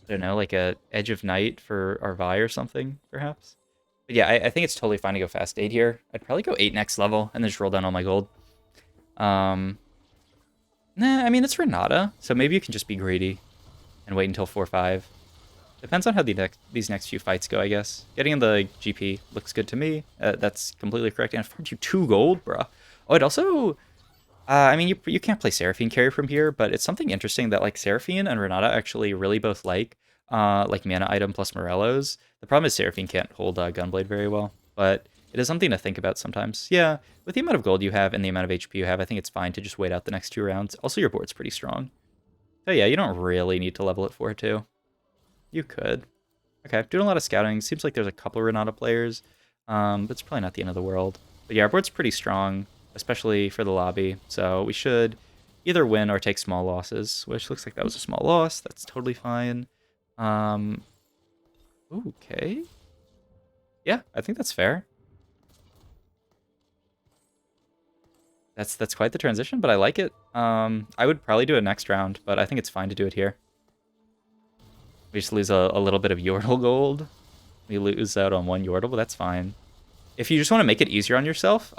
I don't know, like a Edge of Night for our Vi or something, perhaps. But yeah, I think it's totally fine to go fast 8 here. I'd probably go 8 next level, and then just roll down all my gold. Nah, I mean, it's Renata, so maybe you can just be greedy and wait until 4-5. Depends on how these next few fights go, I guess. Getting in the GP looks good to me. That's completely correct. And I farmed you 2 gold, bruh. Oh, it also... I mean, you can't play Seraphine carry from here, but it's something interesting that, like, Seraphine and Renata actually really both like mana item plus Morello's. The problem is Seraphine can't hold Gunblade very well, but it is something to think about sometimes. Yeah, with the amount of gold you have and the amount of HP you have, I think it's fine to just wait out the next 2 rounds. Also, your board's pretty strong. So yeah, you don't really need to level it 4-2. You could. Okay, doing a lot of scouting. Seems like there's a couple of Renata players, but it's probably not the end of the world. But yeah, our board's pretty strong, especially for the lobby. So we should either win or take small losses, which looks like that was a small loss. That's totally fine. Okay. Yeah, I think that's fair. That's quite the transition, but I like it. I would probably do it next round, but I think it's fine to do it here. We just lose a little bit of Yordle gold. We lose out on 1 Yordle, but that's fine. If you just want to make it easier on yourself,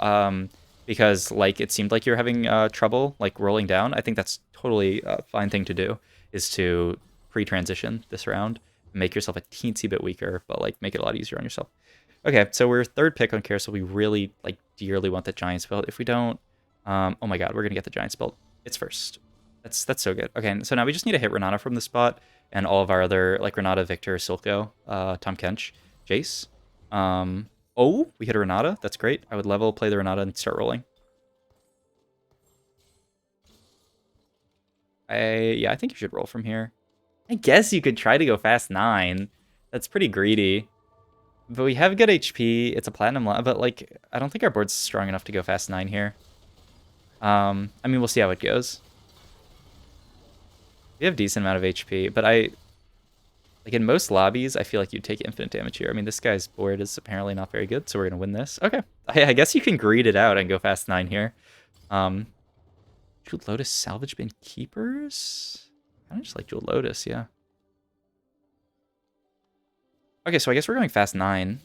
because like it seemed like you're having trouble like rolling down, I think that's totally a fine thing to do, is to pre-transition this round, make yourself a teensy bit weaker, but like make it a lot easier on yourself. Okay, so we're 3rd pick on Carousel. We really like dearly want the Giant's Belt. If we don't, oh my god, we're gonna get the Giant's Belt. It's first. That's so good. Okay, so now we just need to hit Renata from the spot, and all of our other, like Renata, Victor, Silco, Tom Kench, Jace. Oh, we hit a Renata. That's great. I would level, play the Renata, and start rolling. Yeah, I think you should roll from here. I guess you could try to go fast 9. That's pretty greedy. But we have good HP. It's a platinum, but like I don't think our board's strong enough to go fast 9 here. I mean, we'll see how it goes. We have decent amount of HP, but like in most lobbies, I feel like you'd take infinite damage here. I mean, this guy's board is apparently not very good, so we're gonna win this. Okay, I guess you can greed it out and go fast 9 here. Jeweled Lotus salvage bin keepers? I just like Jeweled Lotus, yeah. Okay, so I guess we're going fast 9.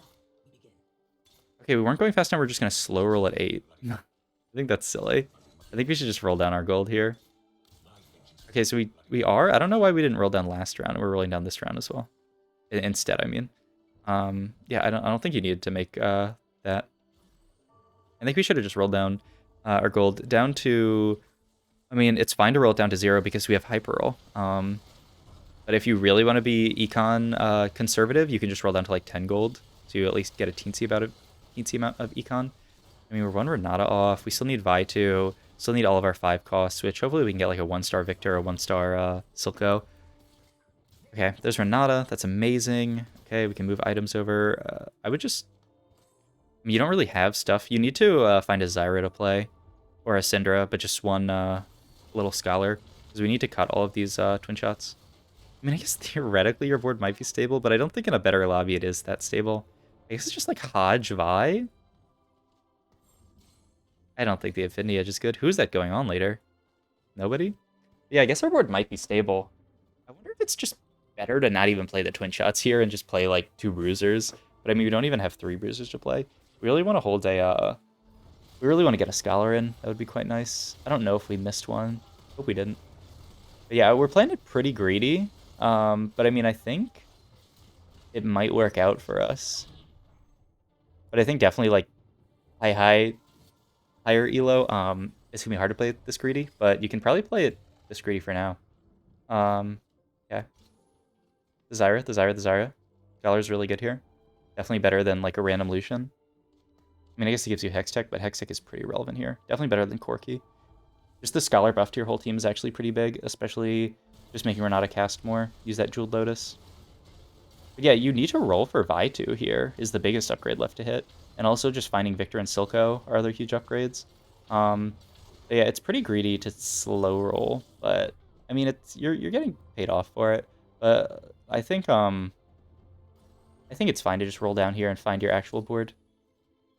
Okay, we weren't going fast 9, we're just gonna slow roll at 8. I think that's silly. I think we should just roll down our gold here. Okay, so we are. I don't know why we didn't roll down last round. We're rolling down this round as well. Instead, I mean. Yeah, I don't think you needed to make that. I think we should have just rolled down our gold down to... I mean, it's fine to roll it down to 0 because we have hyper roll. But if you really want to be econ conservative, you can just roll down to like 10 gold. So you at least get a teensy amount of econ. I mean, we're 1 Renata off. We still need Vi 2. Still need all of our 5 costs, which hopefully we can get like a 1-star Victor or 1-star Silco. Okay, there's Renata. That's amazing. Okay, we can move items over. I would just... I mean, you don't really have stuff. You need to find a Zyra to play. Or a Syndra, but just one little Scholar. Because we need to cut all of these twin shots. I mean, I guess theoretically your board might be stable, but I don't think in a better lobby it is that stable. I guess it's just like Hodge Vi. I don't think the Affinity Edge is good. Who's that going on later? Nobody? Yeah, I guess our board might be stable. I wonder if it's just better to not even play the twin shots here and just play like 2 bruisers. But I mean, we don't even have 3 bruisers to play. We really want to hold a... we really want to get a Scholar in. That would be quite nice. I don't know if we missed one. Hope we didn't. But yeah, we're playing it pretty greedy. But I mean, I think it might work out for us. But I think definitely like higher elo, it's gonna be hard to play this greedy, but you can probably play it this greedy for now. Yeah. The Zyra. Scholar's really good here. Definitely better than like a random Lucian. I mean, I guess it gives you Hextech, but Hextech is pretty relevant here. Definitely better than Corki. Just the Scholar buff to your whole team is actually pretty big, especially just making Renata cast more. Use that Jeweled Lotus. But yeah, you need to roll for Vi2 here is the biggest upgrade left to hit. And also just finding Victor and Silco are other huge upgrades. But yeah, it's pretty greedy to slow roll, but I mean it's you're getting paid off for it. But I think it's fine to just roll down here and find your actual board.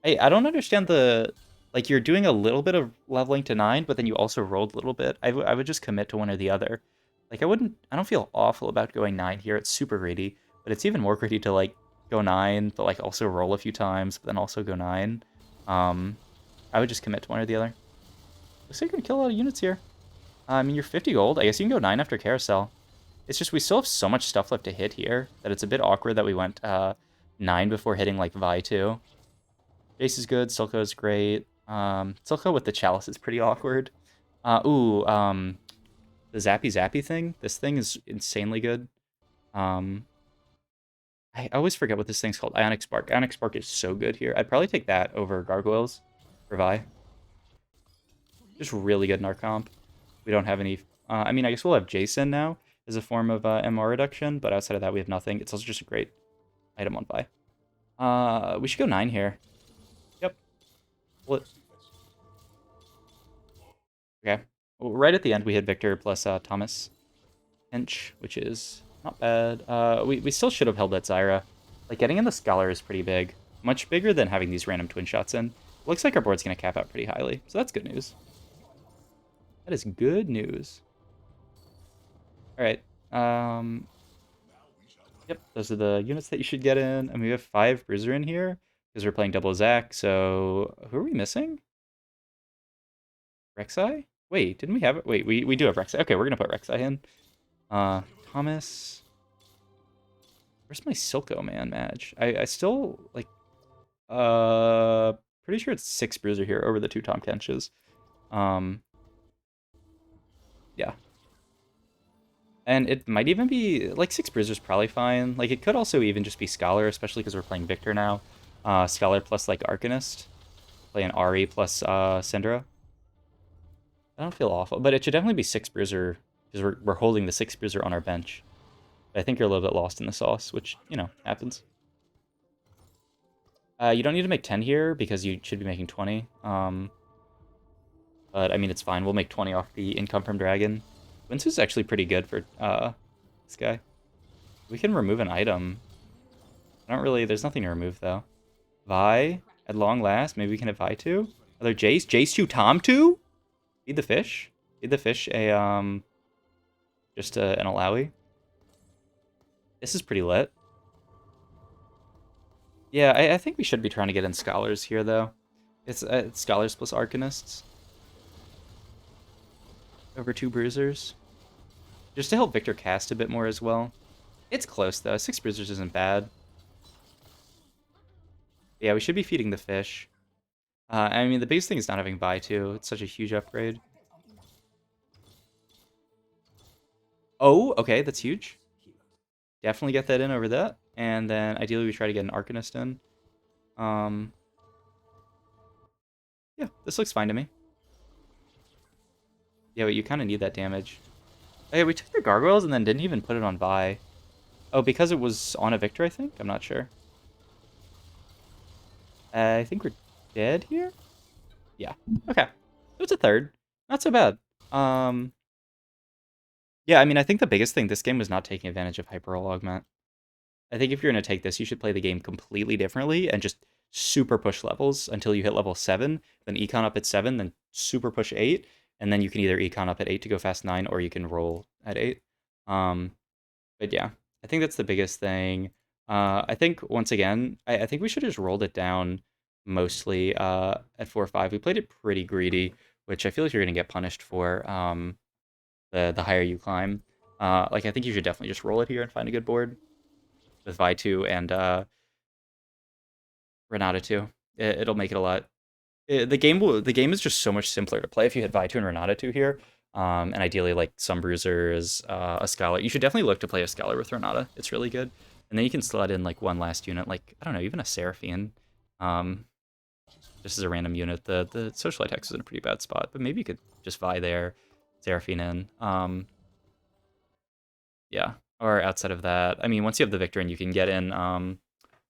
I don't understand the like you're doing a little bit of leveling to 9, but then you also rolled a little bit. I would just commit to one or the other. Like I don't feel awful about going 9 here. It's super greedy, but it's even more greedy to like go 9, but like also roll a few times, but then also go 9. Um, I would just commit to one or the other. Looks like you're gonna kill a lot of units here. I mean, you're 50 gold. I guess you can go 9 after Carousel. It's just we still have so much stuff left to hit here that it's a bit awkward that we went 9 before hitting like Vi 2. Jace is good. Silco is great. Silco with the Chalice is pretty awkward. The Zappy Zappy thing. This thing is insanely good. I always forget what this thing's called. Ionic Spark. Ionic Spark is so good here. I'd probably take that over Gargoyles for Vi. Just really good in our comp. We don't have any... I mean, I guess we'll have Jason now as a form of MR reduction, but outside of that, we have nothing. It's also just a great item on Vi. We should go 9 here. Yep. What? Okay. Well, right at the end, we hit Victor plus Thomas Hench, which is not bad. We still should have held that Zyra. Like, getting in the Scholar is pretty big. Much bigger than having these random twin shots in. Looks like our board's going to cap out pretty highly, so that's good news. That is good news. All right. Yep, those are the units that you should get in. And we have 5 Bruiser in here because we're playing double Zac. So who are we missing? Rek'Sai? Wait, didn't we have it? Wait, we do have Rek'Sai. Okay, we're going to put Rek'Sai in. Thomas. Where's my Silco, man, Madge? I still, like, pretty sure it's 6 Bruiser here over the 2 Tom Kenches. Yeah. And it might even be, like, 6 Bruiser's probably fine. Like, it could also even just be Scholar, especially because we're playing Victor now. Scholar plus, like, Arcanist. Play an Ari plus Syndra. I don't feel awful, but it should definitely be 6 Bruiser, because we're holding the 6 Bruiser on our bench. But I think you're a little bit lost in the sauce, which, you know, happens. You don't need to make 10 here, because you should be making 20. But, I mean, it's fine. We'll make 20 off the income from Dragon. Winsu's actually pretty good for this guy. We can remove an item. I don't really... There's nothing to remove, though. Vi, at long last. Maybe we can have Vi 2. Other Jace. Jace 2, Tom 2? Feed the fish. Feed the fish a, just an Alawi. This is pretty lit. Yeah, I think we should be trying to get in Scholars here, though. It's Scholars plus Arcanists. Over 2 Bruisers. Just to help Victor cast a bit more as well. It's close, though. 6 Bruisers isn't bad. Yeah, we should be feeding the fish. I mean, the biggest thing is not having Vi 2. It's such a huge upgrade. Oh, okay, that's huge. Definitely get that in over that. And then ideally we try to get an Arcanist in. Yeah, this looks fine to me. Yeah, but you kind of need that damage. Hey, we took the Gargoyles and then didn't even put it on Vi. Oh, because it was on a Victor, I think? I'm not sure. I think we're dead here? Yeah. Okay. It's a third. Not so bad. Yeah, I mean, I think the biggest thing this game was not taking advantage of Hyperroll Augment. I think if you're going to take this, you should play the game completely differently and just super push levels until you hit level 7, then econ up at 7, then super push 8, and then you can either econ up at 8 to go fast 9, or you can roll at 8. But yeah, I think that's the biggest thing. I think, once again, I think we should have just rolled it down mostly at 4-5. We played it pretty greedy, which I feel like you're going to get punished for the higher you climb. Like, I think you should definitely just roll it here and find a good board with Vi 2 and Renata 2. It'll make it a lot. The game is just so much simpler to play if you hit Vi 2 and Renata 2 here. And ideally, like, some Bruisers, a Scholar. You should definitely look to play a Scholar with Renata. It's really good. And then you can slot in, like, one last unit, like, I don't know, even a Seraphine. Just as a random unit. The Socialite Hex is in a pretty bad spot, but maybe you could just Vi there, Seraphine in. Yeah. Or outside of that, I mean, once you have the Victorine, you can get in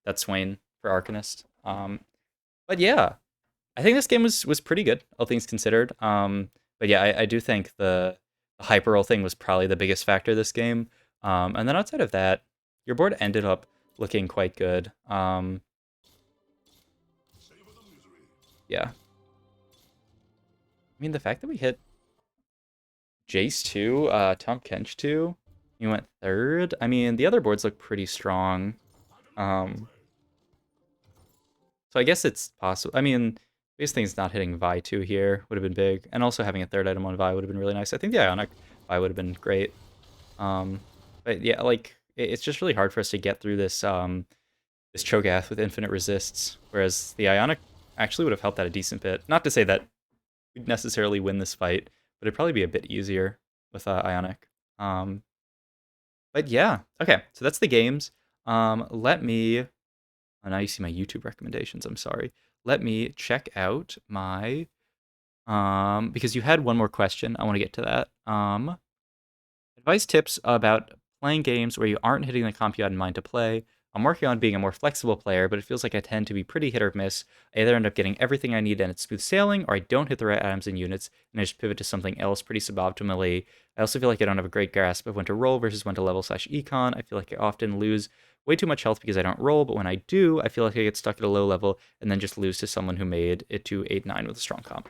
that Swain for Arcanist. But yeah, I think this game was pretty good, all things considered. But yeah, I do think the hyper roll thing was probably the biggest factor this game. And then outside of that, your board ended up looking quite good. Yeah, I mean the fact that we hit Jace 2, Tom Kench 2, you went third. I mean the other boards look pretty strong. Um, so I guess it's possible. I mean, biggest thing is not hitting Vi 2 here would have been big, and also having a third item on Vi would have been really nice. I think the Ionic Vi would have been great. Um, but yeah, like it's just really hard for us to get through this Cho'Gath with infinite resists, whereas the Ionic actually would have helped out a decent bit. Not to say that we'd necessarily win this fight, but it'd probably be a bit easier with Ionic. Um, but yeah, okay, so that's the games. Let me. Oh, now you see my YouTube recommendations. I'm sorry. Let me check out my because you had one more question. I want to get to that. Advice tips about playing games where you aren't hitting the comp you had in mind to play. I'm working on being a more flexible player, but it feels like I tend to be pretty hit or miss. I either end up getting everything I need and it's smooth sailing, or I don't hit the right items and units and I just pivot to something else pretty suboptimally. I also feel like I don't have a great grasp of when to roll versus when to level slash econ. I feel like I often lose way too much health because I don't roll, but when I do, I feel like I get stuck at a low level and then just lose to someone who made it to 8-9 with a strong comp.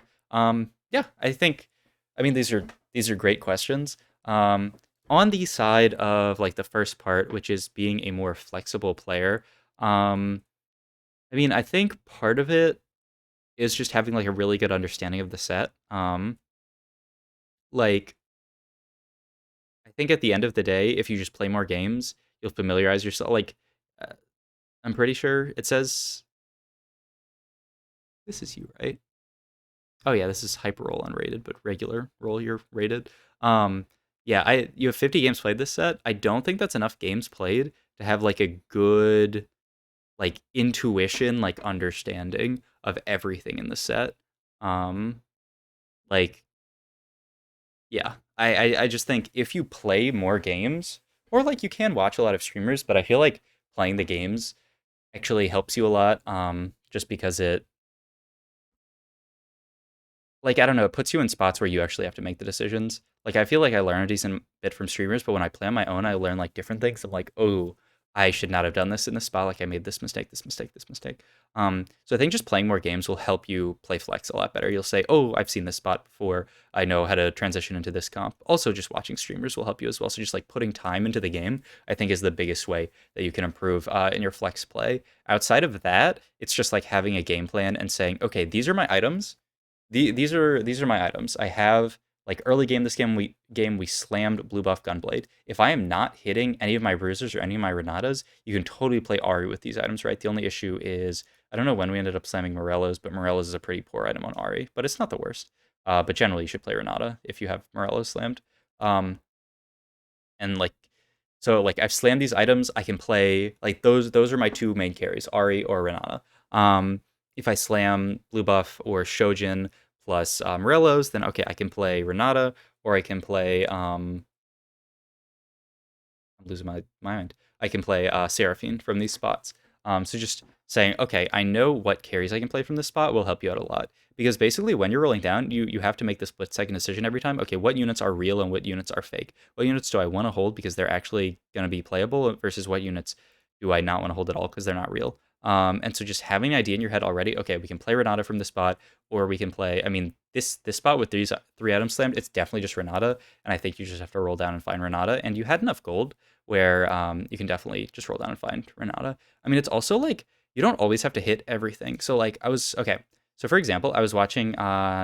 Yeah, I think, I mean, these are great questions. On the side of like the first part, which is being a more flexible player, um, I mean, I think part of it is just having like a really good understanding of the set. Like I think at the end of the day, if you just play more games, you'll familiarize yourself. Like uh, I'm pretty sure it says this is you, right? Oh yeah, this is hyper roll unrated, but regular roll you're rated. Um, yeah, I you have 50 games played this set. I don't think that's enough games played to have like a good like intuition, like understanding of everything in the set. Um, like yeah, I just think if you play more games, or like you can watch a lot of streamers, but I feel like playing the games actually helps you a lot. Just because it like I don't know, it puts you in spots where you actually have to make the decisions. Like I feel like I learn a decent bit from streamers, but when I play on my own, I learn like different things. I'm like, oh, I should not have done this in this spot. Like I made this mistake, this mistake, this mistake. So I think just playing more games will help you play flex a lot better. You'll say, oh, I've seen this spot before. I know how to transition into this comp. Also, just watching streamers will help you as well. So just like putting time into the game, I think is the biggest way that you can improve in your flex play. Outside of that, it's just like having a game plan and saying, okay, these are my items, these are my items. I have like early game this game we slammed blue buff gunblade. If I am not hitting any of my bruisers or any of my Renatas, you can totally play Ari with these items, right? The only issue is I don't know when we ended up slamming Morellos, but Morellos is a pretty poor item on Ari, but it's not the worst. But generally you should play Renata if you have Morellos slammed. Um, and like so like I've slammed these items. I can play like those are my two main carries, Ari or Renata. If I slam blue buff or Shojin plus Morellos, then okay, I can play Renata or I can play I'm losing my mind. I can play Seraphine from these spots. So just saying, okay, I know what carries I can play from this spot will help you out a lot. Because basically, when you're rolling down, you have to make the split second decision every time. Okay, what units are real and what units are fake? What units do I want to hold because they're actually going to be playable versus what units do I not want to hold at all because they're not real? And so just having an idea in your head already, okay, we can play Renata from this spot, or we can play. I mean, this spot with these three items slammed, it's definitely just Renata, and I think you just have to roll down and find Renata. And you had enough gold where you can definitely just roll down and find Renata. I mean, it's also like you don't always have to hit everything. So like I was okay. So for example, I was watching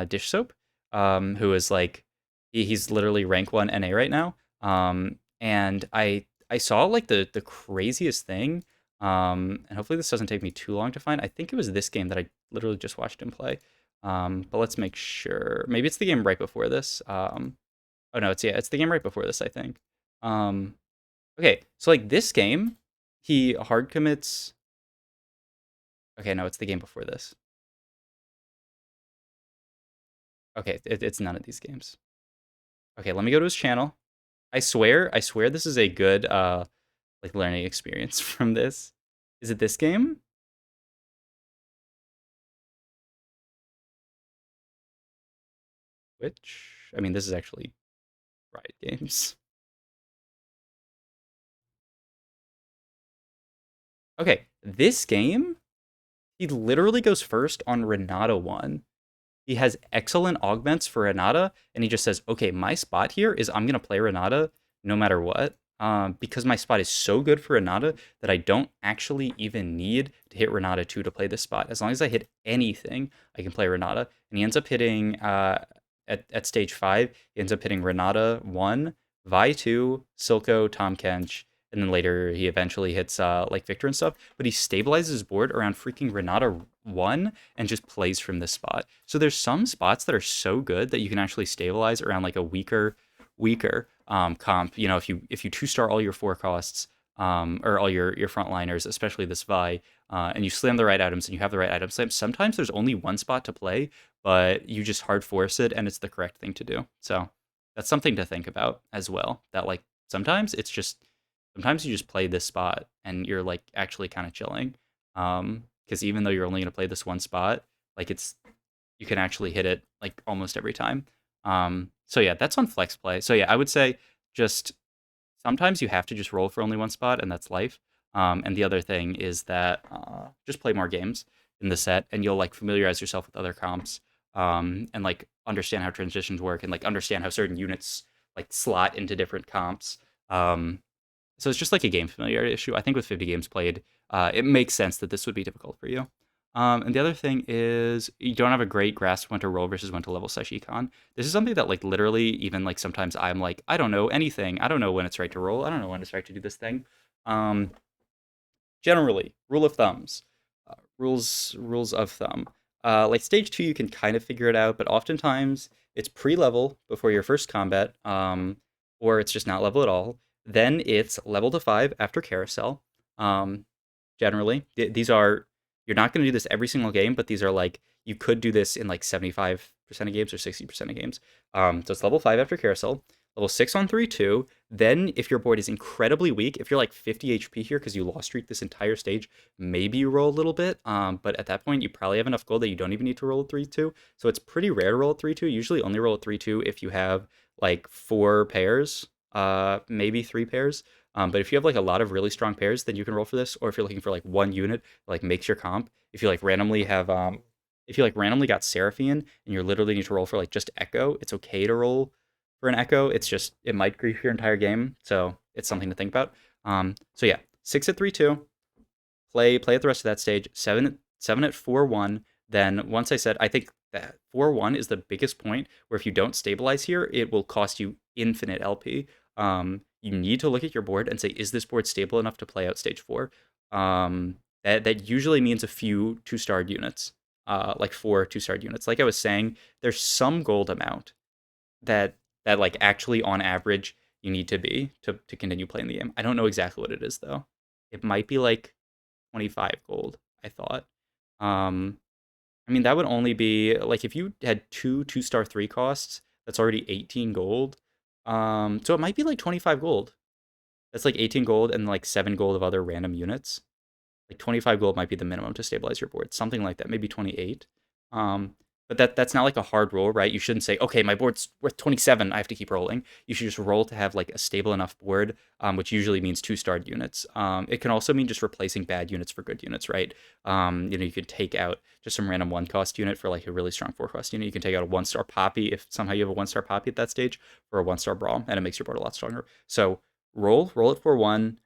Dish Soap, who is like he's literally rank 1 NA right now. And I saw like the craziest thing. And hopefully this doesn't take me too long to find. I think it was this game that I literally just watched him play. But let's make sure. Maybe it's the game right before this. Oh no, it's the game right before this, I think. Um, Okay, so like this game, he hard commits. Okay, no, it's the game before this. Okay, it's none of these games. Okay, let me go to his channel. I swear this is a good like learning experience from this. Is it this game? Which I mean, this is actually Riot Games. Okay, this game, he literally goes first on Renata 1. He has excellent augments for Renata, and he just says, okay, my spot here is I'm going to play Renata no matter what. Because my spot is so good for Renata that I don't actually even need to hit Renata 2 to play this spot. As long as I hit anything, I can play Renata. And he ends up hitting, at stage 5, he ends up hitting Renata 1, Vi 2, Silco, Tom Kench, and then later he eventually hits like Victor and stuff. But he stabilizes his board around freaking Renata 1 and just plays from this spot. So there's some spots that are so good that you can actually stabilize around like a weaker comp. You know, if you 2-star all your 4 costs, or all your frontliners, especially this Vi, and you slam the right items and you have the right item slam, sometimes there's only one spot to play, but you just hard force it and it's the correct thing to do. So that's something to think about as well. That like sometimes you just play this spot and you're like actually kind of chilling. Because even though you're only gonna play this one spot, like you can actually hit it like almost every time. So yeah, that's on flex play. So yeah, I would say just sometimes you have to just roll for only one spot, and that's life. And the other thing is that just play more games in the set, and you'll like familiarize yourself with other comps, and like understand how transitions work, and like understand how certain units like slot into different comps. So it's just like a game familiarity issue. I think with 50 games played, it makes sense that this would be difficult for you. And the other thing is you don't have a great grasp when to roll versus when to level sesh econ. This is something that like literally even like sometimes I'm like, I don't know anything. I don't know when it's right to roll. I don't know when it's right to do this thing. Um, Generally, rule of thumbs, rules of thumb. Like stage 2, you can kind of figure it out, but oftentimes it's pre-level before your first combat, or it's just not level at all. Then it's level to 5 after carousel. Um, Generally, these are you're not going to do this every single game, but these are like you could do this in like 75% of games or 60% of games. So it's level 5 after carousel, level 6 on 3-2. Then, if your board is incredibly weak, if you're like 50 HP here because you lost streak this entire stage, maybe you roll a little bit. But at that point, you probably have enough gold that you don't even need to roll a 3-2. So it's pretty rare to roll a 3-2. Usually only roll a 3-2 if you have like 4 pairs, maybe 3 pairs. But if you have like a lot of really strong pairs, then you can roll for this. Or if you're looking for like one unit, like makes your comp. If you like randomly have, if you like randomly got Seraphine and you literally need to roll for like just Echo, it's okay to roll for an Echo. It's just it might grief your entire game, so it's something to think about. So yeah, 6 at 3-2. Play at the rest of that stage. 7 at 4-1. Then once I said, I think that 4-1 is the biggest point where if you don't stabilize here, it will cost you infinite LP. You need to look at your board and say, is this board stable enough to play out stage 4? That usually means a few 2-starred units, like 4 2-starred units. Like I was saying, there's some gold amount that like actually on average you need to be to continue playing the game. I don't know exactly what it is though. It might be like 25 gold, I thought. Um I mean that would only be like if you had 2 2-star 3 costs, that's already 18 gold. So it might be like 25 gold. That's like 18 gold and like 7 gold of other random units. Like 25 gold might be the minimum to stabilize your board, something like that, maybe 28. Um, but that's not like a hard roll, right? You shouldn't say, okay, my board's worth 27, I have to keep rolling. You should just roll to have like a stable enough board, which usually means 2-starred units. It can also mean just replacing bad units for good units, right? You could take out just some random 1-cost unit for like a really strong 4-cost unit. You can take out a 1-star Poppy if somehow you have a 1-star Poppy at that stage, or a 1-star Brawl, and it makes your board a lot stronger. So roll it for 1.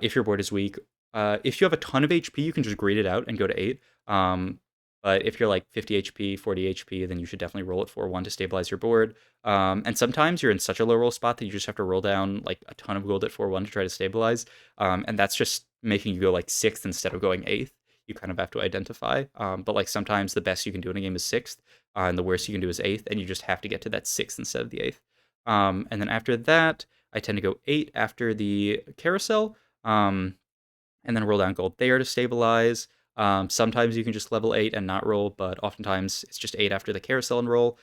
If your board is weak, if you have a ton of HP, you can just grade it out and go to 8. But if you're like 50 HP, 40 HP, then you should definitely roll it 4-1 to stabilize your board. And sometimes you're in such a low roll spot that you just have to roll down like a ton of gold at 4-1 to try to stabilize. And that's just making you go like 6th instead of going 8th. You kind of have to identify. But like sometimes the best you can do in a game is 6th, and the worst you can do is 8th, and you just have to get to that 6th instead of the 8th. And then after that, I tend to go 8 after the carousel. And then roll down gold there to stabilize. Sometimes you can just level 8 and not roll, but oftentimes it's just 8 after the carousel and roll.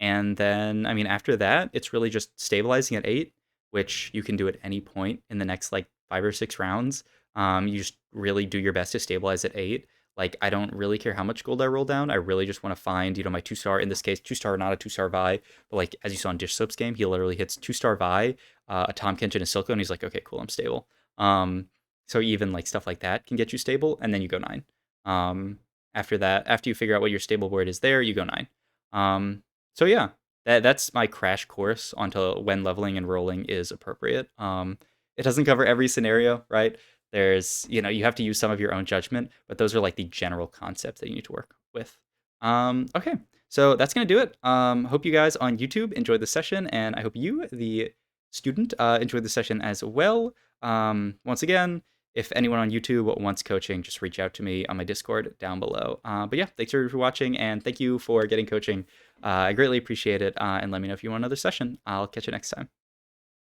And then, I mean, after that, it's really just stabilizing at 8, which you can do at any point in the next like 5 or 6 rounds. You just really do your best to stabilize at 8. Like, I don't really care how much gold I roll down. I really just want to find, my 2-star, in this case, 2-star, not a 2-star Vi. But like, as you saw in Dish Soap's game, he literally hits 2-star Vi, a Tom Kenshin, and Silco, and he's like, okay, cool, I'm stable. So even like stuff like that can get you stable, and then you go 9. After that, after you figure out what your stable board is there, you go 9. So yeah, that's my crash course onto when leveling and rolling is appropriate. It doesn't cover every scenario, right? There's, you have to use some of your own judgment, but those are like the general concepts that you need to work with. Okay, so that's gonna do it. Hope you guys on YouTube enjoyed the session, and I hope you, the student, enjoyed the session as well. Once again, if anyone on YouTube wants coaching, just reach out to me on my Discord down below. But yeah, thanks for watching, and thank you for getting coaching. I greatly appreciate it, and let me know if you want another session. I'll catch you next time.